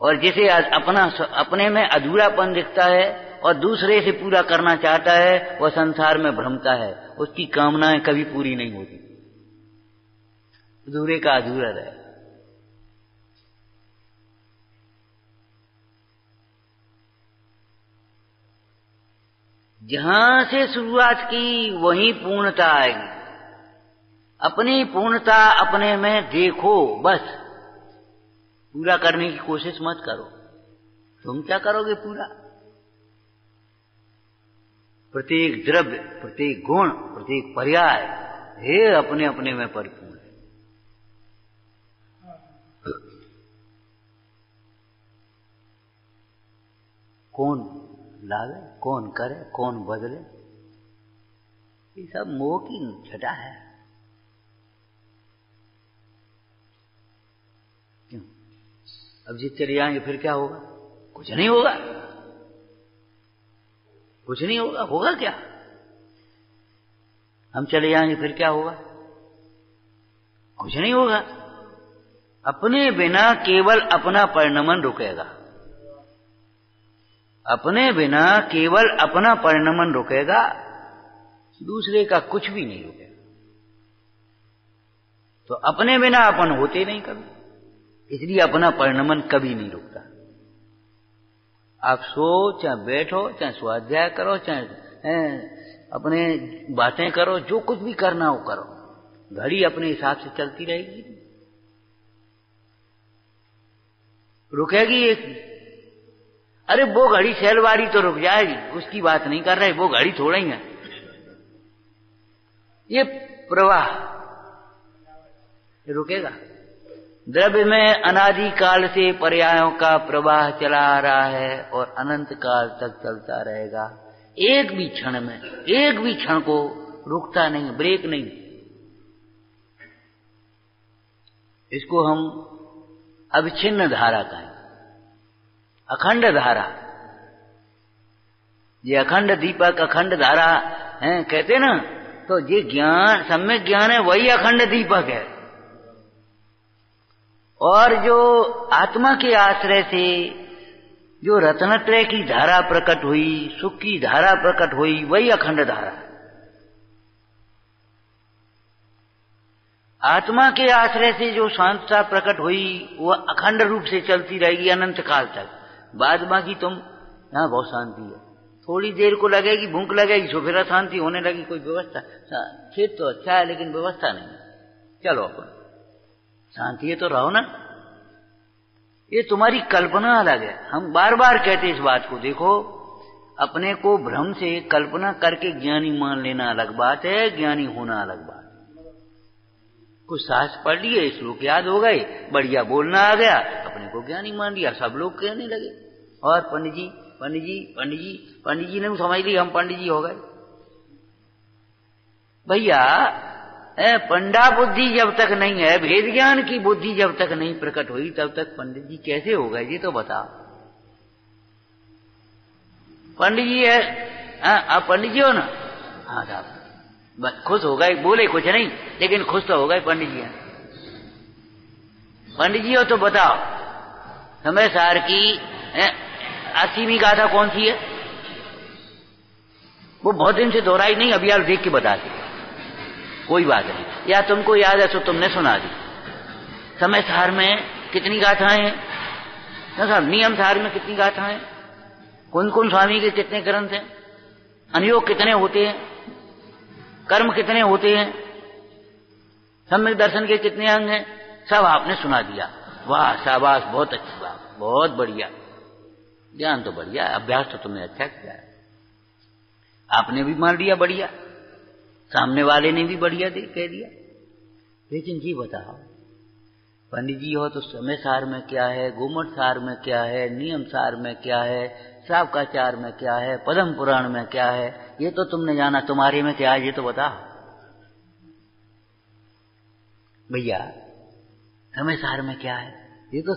A: और जिसे अपने में अधूरापन दिखता है और दूसरे से पूरा करना चाहता है, वह संसार में भ्रमता है। उसकी कामनाएं कभी पूरी नहीं होती, अधूरे का अधूरा रहे। जहां से शुरुआत की वहीं पूर्णता आएगी। अपनी पूर्णता अपने में देखो, बस पूरा करने की कोशिश मत करो। तुम क्या करोगे पूरा? प्रत्येक द्रव्य, प्रत्येक गुण, प्रत्येक पर्याय हे अपने अपने में परिपूर्ण है। कौन लावे, कौन करे, कौन बदले, ये सब मोह की छटा है। क्यों? अब जिस चले जाएंगे फिर क्या होगा? कुछ नहीं होगा, कुछ नहीं होगा। होगा क्या? हम चले जाएंगे फिर क्या होगा? कुछ नहीं होगा। अपने बिना केवल अपना परिणमन रुकेगा, अपने बिना केवल अपना परिणमन रुकेगा, दूसरे का कुछ भी नहीं रुकेगा। तो अपने बिना अपन होते नहीं कभी, इसलिए अपना परिणमन कभी नहीं रुकता। आप सो चाहे बैठो, चाहे स्वाध्याय करो, चाहे अपने बातें करो, जो कुछ भी करना हो करो, घड़ी अपने हिसाब से चलती रहेगी, रुकेगी एक। अरे वो घड़ी सैलवाड़ी तो रुक जाएगी, उसकी बात नहीं कर रहे, वो घड़ी थोड़ा ही है। ये प्रवाह रुकेगा। द्रव्य में अनादि काल से पर्यायों का प्रवाह चला आ रहा है और अनंत काल तक चलता रहेगा। एक भी क्षण में, एक भी क्षण को रुकता नहीं, ब्रेक नहीं। इसको हम अविच्छिन्न धारा कहें, अखंड धारा। ये अखंड दीपक, अखंड धारा है कहते ना, तो ये ज्ञान, सम्यक ज्ञान है, वही अखंड दीपक है। और जो आत्मा के आश्रय से जो रत्नत्रय की धारा प्रकट हुई, सुख की धारा प्रकट हुई, वही अखंड धारा। आत्मा के आश्रय से जो शांतता प्रकट हुई, वह अखंड रूप से चलती रहेगी अनंत काल तक। बाद बाकी तुम यहां बहुत शांति है, थोड़ी देर को लगेगी, भूख लगेगी, सो फिर शांति होने लगी। कोई व्यवस्था, खेत तो अच्छा है लेकिन व्यवस्था नहीं। चलो अपन शांति है तो रहो ना। ये तुम्हारी कल्पना अलग है। हम बार बार कहते इस बात को, देखो अपने को भ्रम से कल्पना करके ज्ञानी मान लेना अलग बात है, ज्ञानी होना अलग बात। कुछ साहस पढ़ लिए, श्लोक याद हो गए, बढ़िया बोलना आ गया, अपने को ज्ञानी मान लिया, सब लोग कहने लगे। और पंडित जी पंडित जी पंडित जी पंडित जी ने समझ ली हम पंडित जी हो गए। भैया पंडा बुद्धि जब तक नहीं है, भेद ज्ञान की बुद्धि जब तक नहीं प्रकट हुई, तब तक पंडित जी कैसे हो गए? ये तो बताओ। पंडित जी है, आप पंडित जी हो ना? हाँ साहब, बस खुश हो गए, बोले कुछ नहीं लेकिन खुश तो हो गए पंडित जी हैं। पंडित जी हो तो बताओ, समय सार की 80वीं गाथा कौन सी है? वो बहुत दिन से दोहराई नहीं, अभी आप देख के बता दी, कोई बात नहीं। या तुमको याद है तो तुमने सुना दी। समय सार में कितनी गाथाएं हैं ना साहब? नियम सार में कितनी गाथाएं? कौन कौन स्वामी के कितने ग्रंथ हैं? अनुयोग कितने होते हैं? कर्म कितने होते हैं? सम्यक दर्शन के कितने अंग हैं? सब आपने सुना दिया। वाह शाबाश, बहुत अच्छी बात, बहुत बढ़िया। ज्ञान तो बढ़िया, अभ्यास तो तुमने अच्छा किया है। आपने भी मान लिया बढ़िया, सामने वाले ने भी बढ़िया कह दिया। लेकिन जी बताओ, पंडित जी हो तो समय सार में क्या है, गुम्मट सार में क्या है, नियम सार में क्या है, श्रावकाचार में क्या है, पद्म पुराण में क्या है, ये तो तुमने जाना। तुम्हारे में क्या है ये तो बताओ भैया। समय सार में क्या है ये तो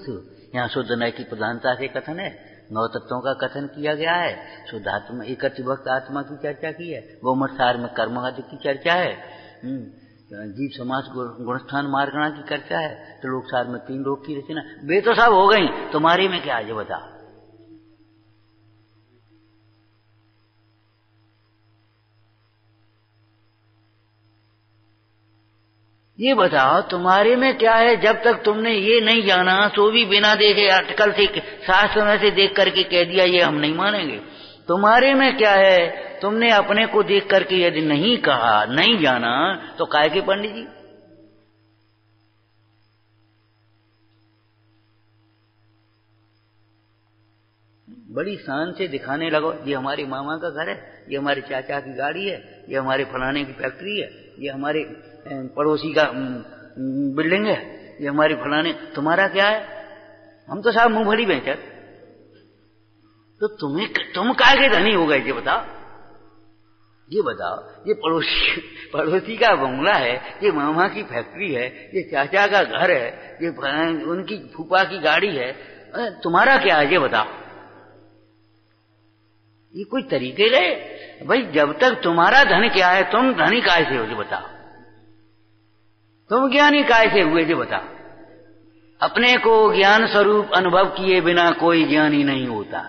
A: यहाँ शुद्ध नय की प्रधानता से कथन है, 9 तत्वों का कथन किया गया है, शुद्ध आत्मा, एकत्व भक्त आत्मा की चर्चा की है, गोमठ सार में कर्म आदि की चर्चा है, जीव समास गुणस्थान मार्गणा की चर्चा है, त्रिलोक सार में 3 लोक की रचना। वे तो सब हो गई, तुम्हारे में क्या है ये बता। ये बताओ तुम्हारे में क्या है? जब तक तुमने ये नहीं जाना, तो भी बिना देखे अटकल से शास्त्र में से देख करके कह दिया ये हम नहीं मानेंगे। तुम्हारे में क्या है? तुमने अपने को देख करके यदि नहीं कहा, नहीं जाना, तो काहे के पंडित जी? बड़ी शान से दिखाने लगो, ये हमारे मामा का घर है, ये हमारे चाचा की गाड़ी है, ये हमारे फलाने की फैक्ट्री है, ये हमारे पड़ोसी का बिल्डिंग है, ये हमारे फलाने। तुम्हारा क्या है? हम तो साहब मुंह भरी बेचत। तो तुम काहे के धनी हो गए? ये बताओ, ये बताओ। ये पड़ोसी का बंगला है, ये मामा की फैक्ट्री है, ये चाचा का घर है, ये उनकी फूफा की गाड़ी है, तुम्हारा क्या है? ये बताओ। ये कोई तरीके गए भाई? जब तक तुम्हारा धन क्या है, तुम धनी काहे से हो? ये बताओ। तुम ज्ञानी काहे से हुए? ये बताओ। अपने को ज्ञान स्वरूप अनुभव किए बिना कोई ज्ञानी नहीं होता।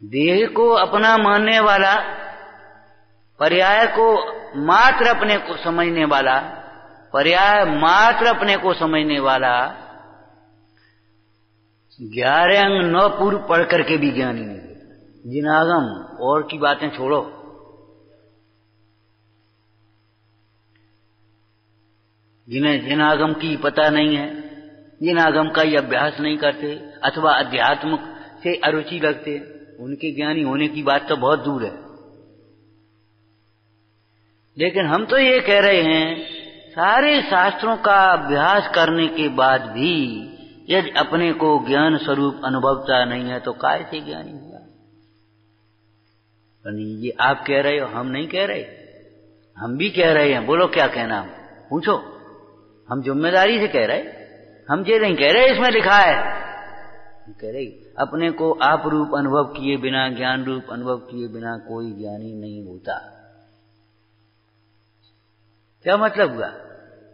A: देह को अपना मानने वाला, पर्याय को मात्र अपने को समझने वाला, पर्याय मात्र अपने को समझने वाला 11 अंग 9 पूर्व पढ़ करके भी ज्ञानी नहीं। जिनागम और की बातें छोड़ो, जिन्हें जिनागम की पता नहीं है, जिनागम का ही अभ्यास नहीं करते, अथवा अध्यात्म से अरुचि लगते, उनके ज्ञानी होने की बात तो बहुत दूर है। लेकिन हम तो ये कह रहे हैं, सारे शास्त्रों का अभ्यास करने के बाद भी यदि अपने को ज्ञान स्वरूप अनुभवता नहीं है, तो काय से ज्ञानी हुआ? नहीं, ये आप कह रहे हो, हम नहीं कह रहे। हम भी कह रहे हैं। बोलो क्या कहना? पूछो। हम जिम्मेदारी से कह रहे, हम ये नहीं कह रहे इसमें लिखा है। कह रहे अपने को आप रूप अनुभव किए बिना, ज्ञान रूप अनुभव किए बिना कोई ज्ञानी नहीं होता। क्या मतलब हुआ?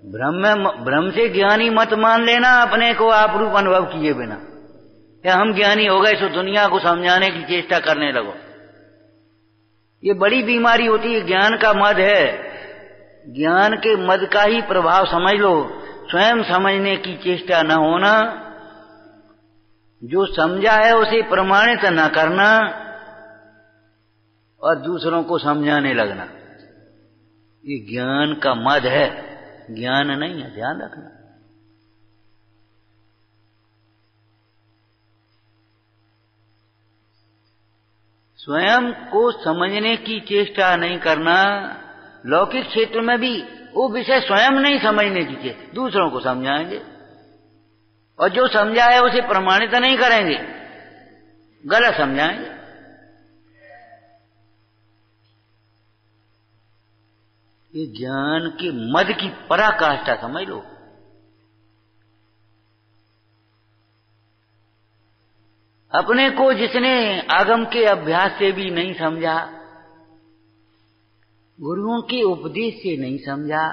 A: भ्रम से ज्ञानी मत मान लेना, अपने को आप रूप अनुभव किए बिना। क्या हम ज्ञानी हो गए तो दुनिया को समझाने की चेष्टा करने लगो? ये बड़ी बीमारी होती है। ज्ञान का मद है, ज्ञान के मद का ही प्रभाव समझ लो। स्वयं समझने की चेष्टा न होना, जो समझा है उसे प्रमाणित न करना और दूसरों को समझाने लगना, ये ज्ञान का मद है, ज्ञान नहीं है। ध्यान रखना। स्वयं को समझने की चेष्टा नहीं करना। लौकिक क्षेत्र में भी वो विषय स्वयं नहीं समझने की चेष्टा, दूसरों को समझाएंगे, और जो समझा है उसे प्रमाणित नहीं करेंगे, गलत समझाएंगे। ये ज्ञान के मद की पराकाष्ठा समझ लो। अपने को जिसने आगम के अभ्यास से भी नहीं समझा, गुरुओं के उपदेश से नहीं समझा,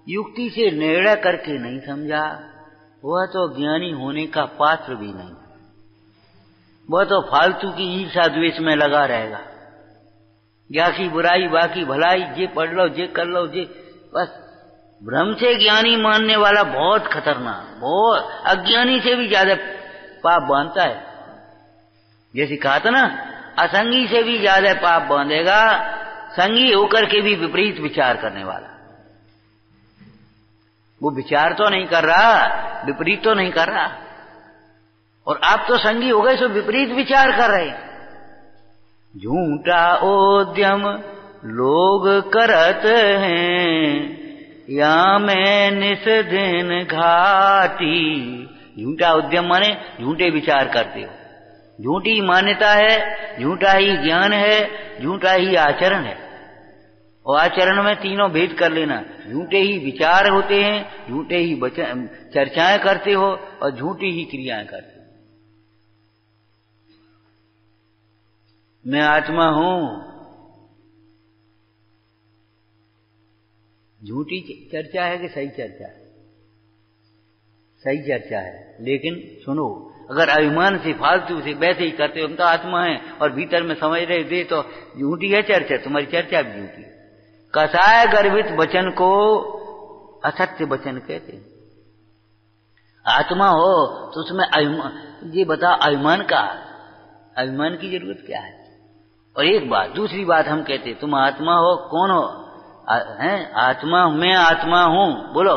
A: युक्ति से निर्णय करके नहीं समझा, वह तो ज्ञानी होने का पात्र भी नहीं। वह तो फालतू की ईर्ष्या द्वेष में लगा रहेगा। या की बुराई बाकी भलाई, ये पढ़ लो, ये कर लो, ये बस। भ्रम से ज्ञानी मानने वाला बहुत खतरनाक, बहुत अज्ञानी से भी ज्यादा पाप बांधता है। जैसे कहा था ना, असंगी से भी ज्यादा पाप बांधेगा संगी होकर के भी विपरीत विचार करने वाला। वो विचार तो नहीं कर रहा, विपरीत तो नहीं कर रहा, और आप तो संगी हो गए सो विपरीत विचार कर रहे। झूठा उद्यम लोग करत हैं, या मैं निस दिन घाटी। झूठा उद्यम माने झूठे विचार करते हो, झूठी मान्यता है, झूठा ही ज्ञान है, झूठा ही आचरण है। और आचरण में तीनों भेद कर लेना। झूठे ही विचार होते हैं, झूठे ही चर्चाएं करते हो, और झूठी ही क्रियाएं करते हो। मैं आत्मा हूं, झूठी चर्चा है कि सही चर्चा है? सही चर्चा है। लेकिन सुनो, अगर अभिमान से फालतू से वैसे ही करते हो, हम तो आत्मा है और भीतर में समझ रहे थे, तो झूठी है चर्चा, तुम्हारी चर्चा भी झूठी। कसाय गर्भित वचन को असत्य वचन कहते हैं। आत्मा हो तो उसमें अभिमान, ये बता अभिमान का, अभिमान की जरूरत क्या है? और एक बात, दूसरी बात हम कहते तुम आत्मा हो, कौन हो? हैं आत्मा, मैं आत्मा हूं, बोलो।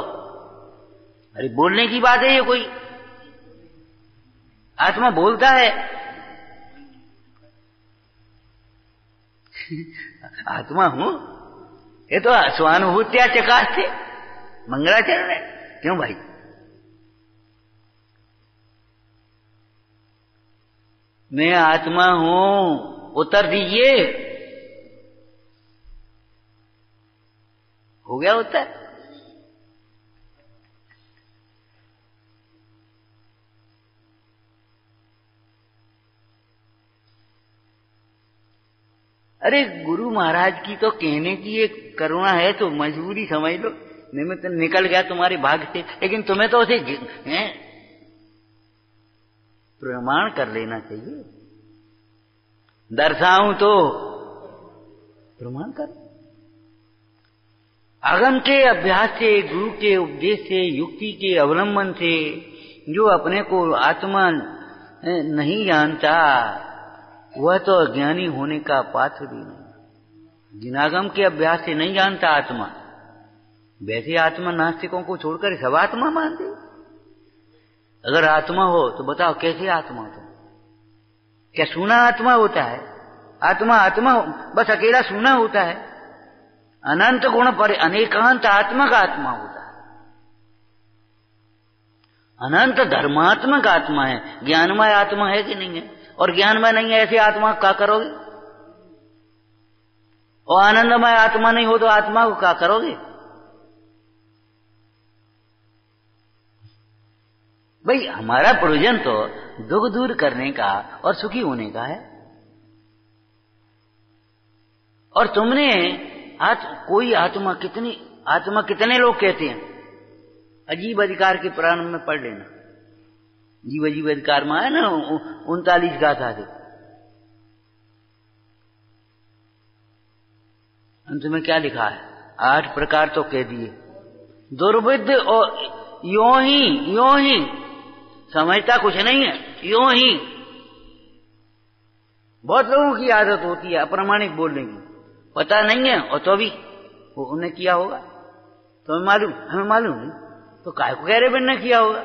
A: अरे बोलने की बात है ये, कोई आत्मा बोलता है? आत्मा हूं, ये तो स्वानुभूत्या चकाश थे मंगलाचरण है। क्यों भाई? मैं आत्मा हूं, उत्तर दीजिए। हो गया उत्तर? अरे गुरु महाराज की तो कहने की एक करुणा है, तो मजबूरी समझ लो, निमित्त निकल गया तुम्हारे भाग से, लेकिन तुम्हें तो उसे प्रमाण कर लेना चाहिए। दर्शाऊं तो प्रमाण कर। आगम के अभ्यास से, गुरु के उपदेश से, युक्ति के अवलंबन से जो अपने को आत्मा नहीं जानता, वह तो अज्ञानी होने का पात्र भी नहीं। जिनागम के अभ्यास से नहीं जानता आत्मा, वैसे आत्मा नास्तिकों को छोड़कर सब आत्मा मानते। अगर आत्मा हो तो बताओ कैसे आत्मा हो? क्या सुना आत्मा होता है? आत्मा आत्मा बस अकेला सुना होता है? अनंत गुण पर अनेकांत आत्मा का आत्मा होता है। अनंत धर्मात्मक आत्मा है। ज्ञानमय आत्मा है कि नहीं है? और ज्ञानमय नहीं है, ऐसे आत्मा क्या करोगे? और आनंदमय आत्मा नहीं हो तो आत्मा को क्या करोगे? भाई हमारा प्रयोजन तो दुख दूर करने का और सुखी होने का है। और तुमने कोई आत्मा कितने लोग कहते हैं? अजीब अधिकार के प्रारंभ में पढ़ लेना, जीव अजीब अधिकार में है ना 39 गाथा से। अंत में क्या लिखा है? 8 प्रकार तो कह दिए। दुर्विद्य और यों ही समझता कुछ नहीं है, यों ही। बहुत लोगों की आदत होती है अप्रामाणिक बोलने की, पता नहीं है और तो भी वो उन्हें किया होगा, तो हमें मालूम नहीं, तो काहे को कह रहे बिना किया होगा?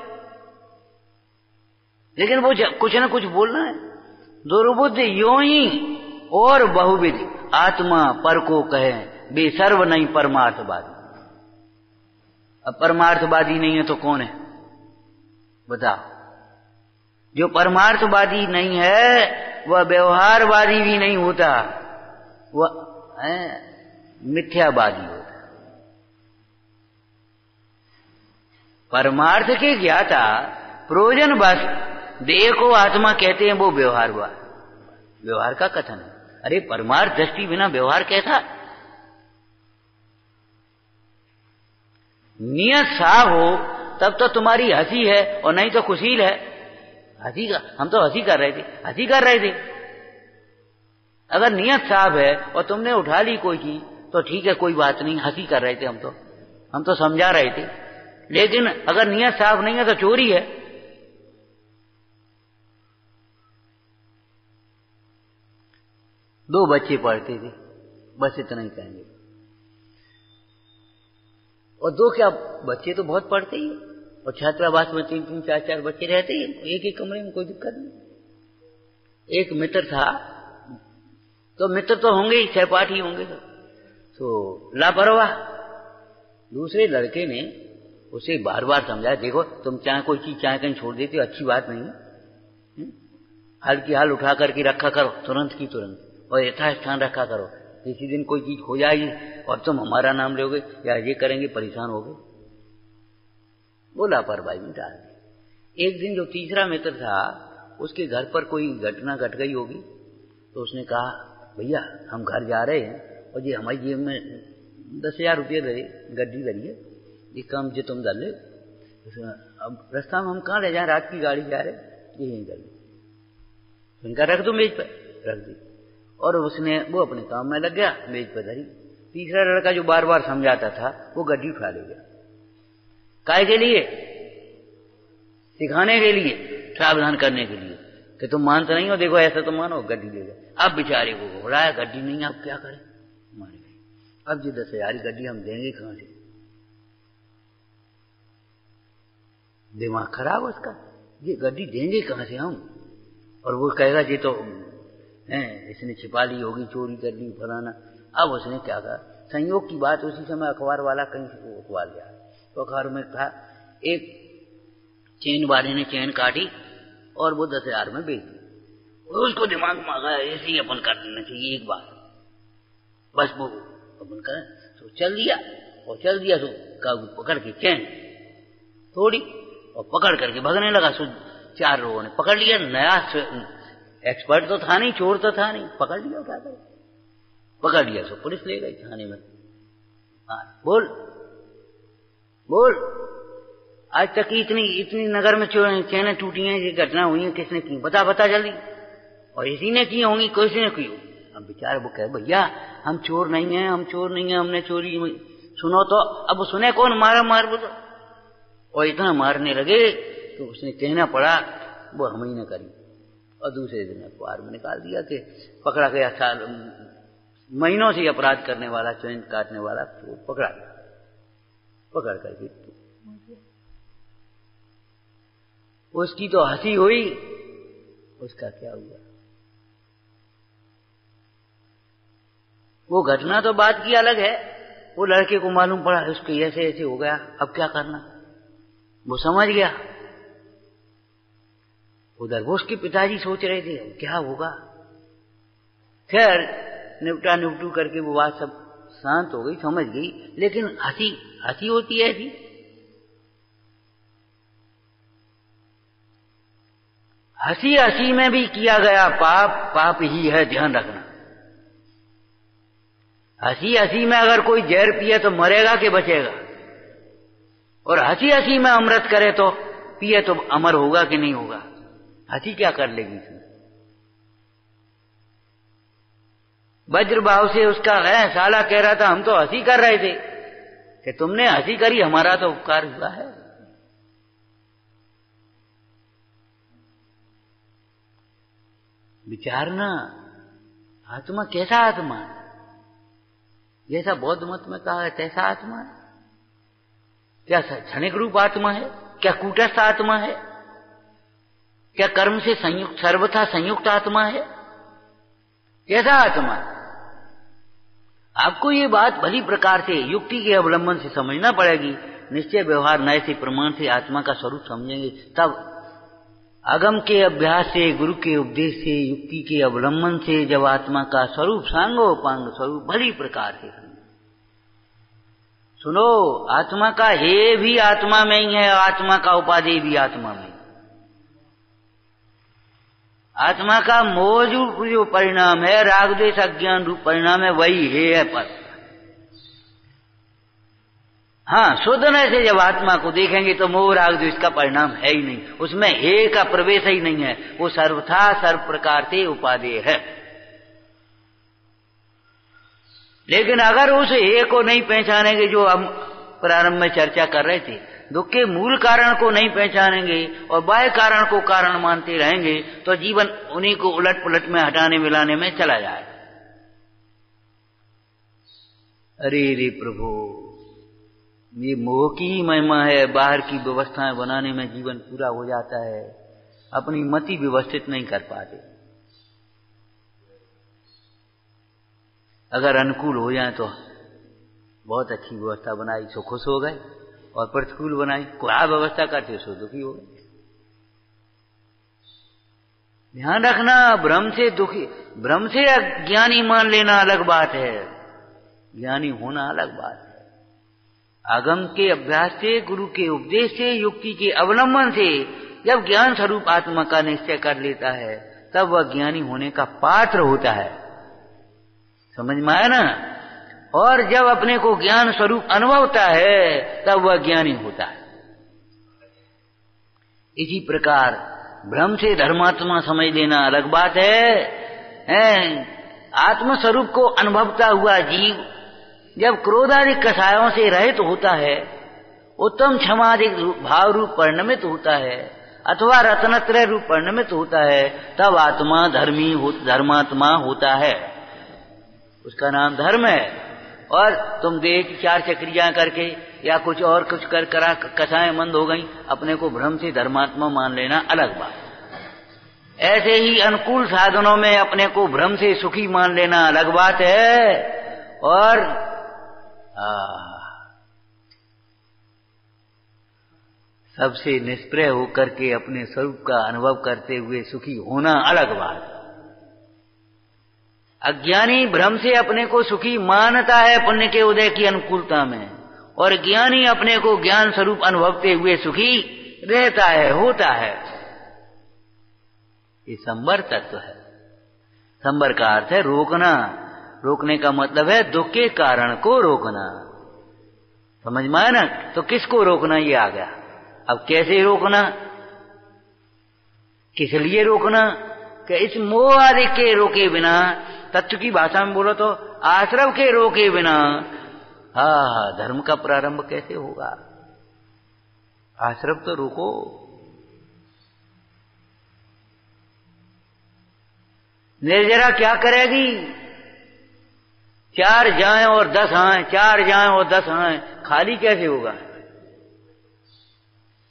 A: लेकिन वो कुछ न कुछ बोलना है। दुर्बुद्धि यों ही और बहुविधि आत्मा पर को कहे, बेसर्व नहीं परमार्थवादी। अब परमार्थवादी नहीं है तो कौन है बताओ? जो परमार्थवादी नहीं है वह व्यवहारवादी भी नहीं होता, वह मिथ्यावादी होता। परमार्थ के ज्ञाता प्रयोजन बस देह को आत्मा कहते हैं, वो व्यवहार का कथन है। अरे परमार्थ दृष्टि बिना व्यवहार कैसा? नियत साफ हो तब तो तुम्हारी हंसी है, और नहीं तो कुशील है। हंसी का हम तो हंसी कर रहे थे। अगर नियत साफ है और तुमने उठा ली कोई चीज तो ठीक है, कोई बात नहीं, हंसी कर रहे थे हम तो समझा रहे थे। लेकिन अगर नियत साफ नहीं है तो चोरी है। दो बच्चे पढ़ते थे, बस इतना ही कहेंगे। और दो क्या, बच्चे तो बहुत पढ़ते ही, और छात्रावास में 3-3, 4-4 बच्चे रहते ही, एक ही कमरे में, कोई दिक्कत नहीं। एक मित्र था, तो मित्र तो होंगे ही, सहपाठी होंगे, तो लापरवाह। दूसरे लड़के ने उसे बार बार समझाया, देखो तुम चाहे कोई चीज चाहे कहीं छोड़ देते हो, अच्छी बात नहीं है। हाल की हाल उठा करके रखा करो, तुरंत की तुरंत, और यथास्थान रखा करो। किसी दिन कोई चीज खो जाएगी और तुम हमारा नाम लोगे या ये करेंगे, परेशान होगे। वो लापरवाही में डाल दी। एक दिन जो तीसरा मित्र था, उसके घर पर कोई घटना घट गई होगी, तो उसने कहा, भैया हम घर जा रहे हैं और ये हमारी जेब में 10,000 रुपये गड्डी लगी है, ये काम जो तुम कर ले। अब रास्ता में हम कहाँ ले जाए, रात की गाड़ी जा रहे, यही कर दी, सुनकर रख दो मेज पर, रख दी। और उसने वो अपने काम में लग गया, मेज पर धरी। तीसरा लड़का जो बार बार समझाता था वो गड्डी उठा ले गया। काय के लिए? सिखाने के लिए, सावधान करने के लिए कि तुम मानते नहीं हो, देखो ऐसा तो मानो, गड्डी ले गया। अब बेचारे को घबराया, गड्डी नहीं, अब क्या करें, मार गए। अब जी 10,000 गड्डी हम देंगे कहां से? दिमाग खराब उसका, ये गड्डी देंगे कहां से हम? और वो कहेगा जी तो इसने छिपा ली होगी, चोरी कर ली फलाना। अब उसने क्या कहा, संयोग की बात, उसी समय अखबार वाला कहीं से अखबार गया, तो अखबार में था एक चेन वाले ने चेन काटी और वो 10,000 में बेच दी। उसको दिमाग में आ गया ऐसे ही अपन कर देना चाहिए एक बार, बस वो अपन कर, तो चल दिया। और चल दिया तो पकड़ के चेन थोड़ी और पकड़ करके भगने लगा। 4 लोगों ने पकड़ लिया, नया एक्सपर्ट तो था नहीं, चोर तो था नहीं, पकड़ लिया, क्या करे, पकड़ लिया। तो पुलिस ले गई थाने में। बोल बोल, आज तक इतनी नगर में चेनें टूटी हैं, ये घटना हुई है, किसने की? बता जल्दी। और इसी ने की होंगी, किसी ने की होगी। अब बेचारे वो कहे भैया हम चोर नहीं है, हम चोर नहीं है, हमने चोरी। सुनो तो, अब सुने कौन, मार बोलो। और इतना मारने लगे तो उसने कहना पड़ा वो हम ही ने करी। और दूसरे दिन अखबार में निकाल दिया कि पकड़ा गया, साल महीनों से अपराध करने वाला, चेन काटने वाला तो पकड़ा गया। पकड़ करके उसकी तो हंसी हुई, उसका क्या हुआ? वो घटना तो बात की अलग है, वो लड़के को मालूम पड़ा उसके ऐसे हो गया, अब क्या करना, वो समझ गया। उधर वो उसके पिताजी सोच रहे थे क्या होगा। खैर निपटू करके वो बात सब शांत हो गई, समझ गई। लेकिन हंसी होती है ऐसी। हंसी में भी किया गया पाप ही है, ध्यान रखना। हंसी में अगर कोई जहर पिए तो मरेगा कि बचेगा? और हंसी में अमृत करे तो पिए तो अमर होगा कि नहीं होगा? हंसी क्या कर लेगी इसमें? वज्र भाव से उसका है, साला कह रहा था हम तो हंसी कर रहे थे कि तुमने हंसी करी, हमारा तो उपकार हुआ है। विचारना, आत्मा कैसा आत्मा है? जैसा बौद्ध मत में कहा है तैसा आत्मा है? क्या क्षणिक रूप आत्मा है? क्या कूटस्थ आत्मा है? क्या कर्म से संयुक्त, सर्वथा संयुक्त आत्मा है? कैसा आत्मा है? आपको ये बात भली प्रकार से युक्ति के अवलंबन से समझना पड़ेगी। निश्चय व्यवहार नए से प्रमाण से आत्मा का स्वरूप समझेंगे, तब अगम के अभ्यास से, गुरु के उपदेश से, युक्ति के अवलंबन से जब आत्मा का स्वरूप, सांगोपांग स्वरूप भली प्रकार से सुनो, आत्मा का हे भी आत्मा में ही है, आत्मा का उपाधि भी आत्मा में। आत्मा का मोह जो परिणाम है, राग द्वेष अज्ञान रूप परिणाम है, वही है पर। हाँ, शोधने से जब आत्मा को देखेंगे तो मोह राग द्वेष का परिणाम है ही नहीं, उसमें हे का प्रवेश ही नहीं है, वो सर्वथा सर्व प्रकार से उपादेय है। लेकिन अगर उस हे को नहीं पहचानेंगे, जो हम प्रारंभ में चर्चा कर रहे थे, दुख के मूल कारण को नहीं पहचानेंगे और बाह्य कारण को कारण मानते रहेंगे, तो जीवन उन्हीं को उलट पुलट में हटाने मिलाने में चला जाए। अरे रे प्रभु, ये मोह की ही महिमा है। बाहर की व्यवस्थाएं बनाने में जीवन पूरा हो जाता है, अपनी मति व्यवस्थित नहीं कर पाते। अगर अनुकूल हो जाए तो बहुत अच्छी व्यवस्था बनाई सो खुश हो गए, और प्रतिकूल बनाई, क्या व्यवस्था करते सो दुखी हो गए। ध्यान रखना, भ्रम से ज्ञानी मान लेना अलग बात है, ज्ञानी होना अलग बात है। आगम के अभ्यास से, गुरु के उपदेश से, युक्ति के अवलंबन से जब ज्ञान स्वरूप आत्मा का निश्चय कर लेता है, तब वह ज्ञानी होने का पात्र होता है। समझ में आया ना? और जब अपने को ज्ञान स्वरूप अनुभवता है, तब वह ज्ञानी होता है। इसी प्रकार भ्रम से धर्मात्मा समझ लेना अलग बात है। आत्म स्वरूप को अनुभवता हुआ जीव जब क्रोधादि कषायों से रहित होता है, उत्तम क्षमादि भाव रूप परिणमित होता है अथवा रत्नत्रय रूप परिणमित होता है, तब आत्मा धर्मात्मा होता है। उसका नाम धर्म है। और तुम देह की 4 चक्रियां करके या कुछ और कुछ कर करा कषाएं मंद हो गई, अपने को भ्रम से धर्मात्मा मान लेना अलग बात। ऐसे ही अनुकूल साधनों में अपने को भ्रम से सुखी मान लेना अलग बात है। और सबसे निष्प्रय होकर के अपने स्वरूप का अनुभव करते हुए सुखी होना अलग बात है। अज्ञानी भ्रम से अपने को सुखी मानता है पुण्य के उदय की अनुकूलता में, और ज्ञानी अपने को ज्ञान स्वरूप अनुभवते हुए सुखी रहता है, होता है। ये संवर तत्व है। संवर का अर्थ है रोकना। रोकने का मतलब है दुख के कारण को रोकना। समझ में आया ना? तो किसको रोकना, ये आ गया। अब कैसे रोकना, किस लिए रोकना? कि इस मोह आदि के रोके बिना, तत्व की भाषा में बोलो तो आश्रव के रोके बिना धर्म का प्रारंभ कैसे होगा? आश्रव तो रोको। निर्जरा क्या करेगी? 4 जाएं और 10 आएं, 4 जाएं और 10 आएं, खाली कैसे होगा?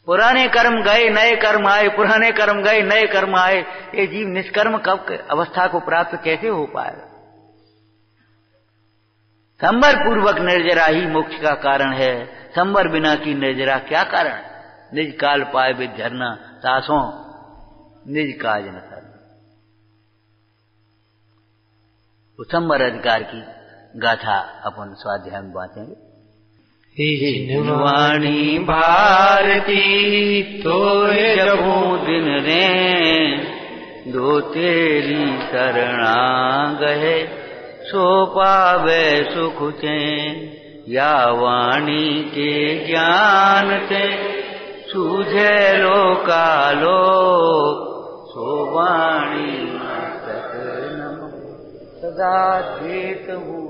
A: पुराने कर्म गए नए कर्म आए, पुराने कर्म गए नए कर्म आए। ये जीव निष्कर्म कब अवस्था को प्राप्त कैसे हो पाएगा? संवर पूर्वक निर्जरा ही मोक्ष का कारण है। संवर बिना की निर्जरा क्या कारण? निज काल पाए विधरना तासों निज काज न करना। संवर अधिकार की गाथा अपन स्वाध्याय में बांटेंगे।
B: वाणी भारती तो
A: जबू दिन रे, दो तेरी शरणा गए सो पावे सुख चैन। या वाणी के ज्ञान से सूझे लोकालो, सो वाणी सदा चेत हूँ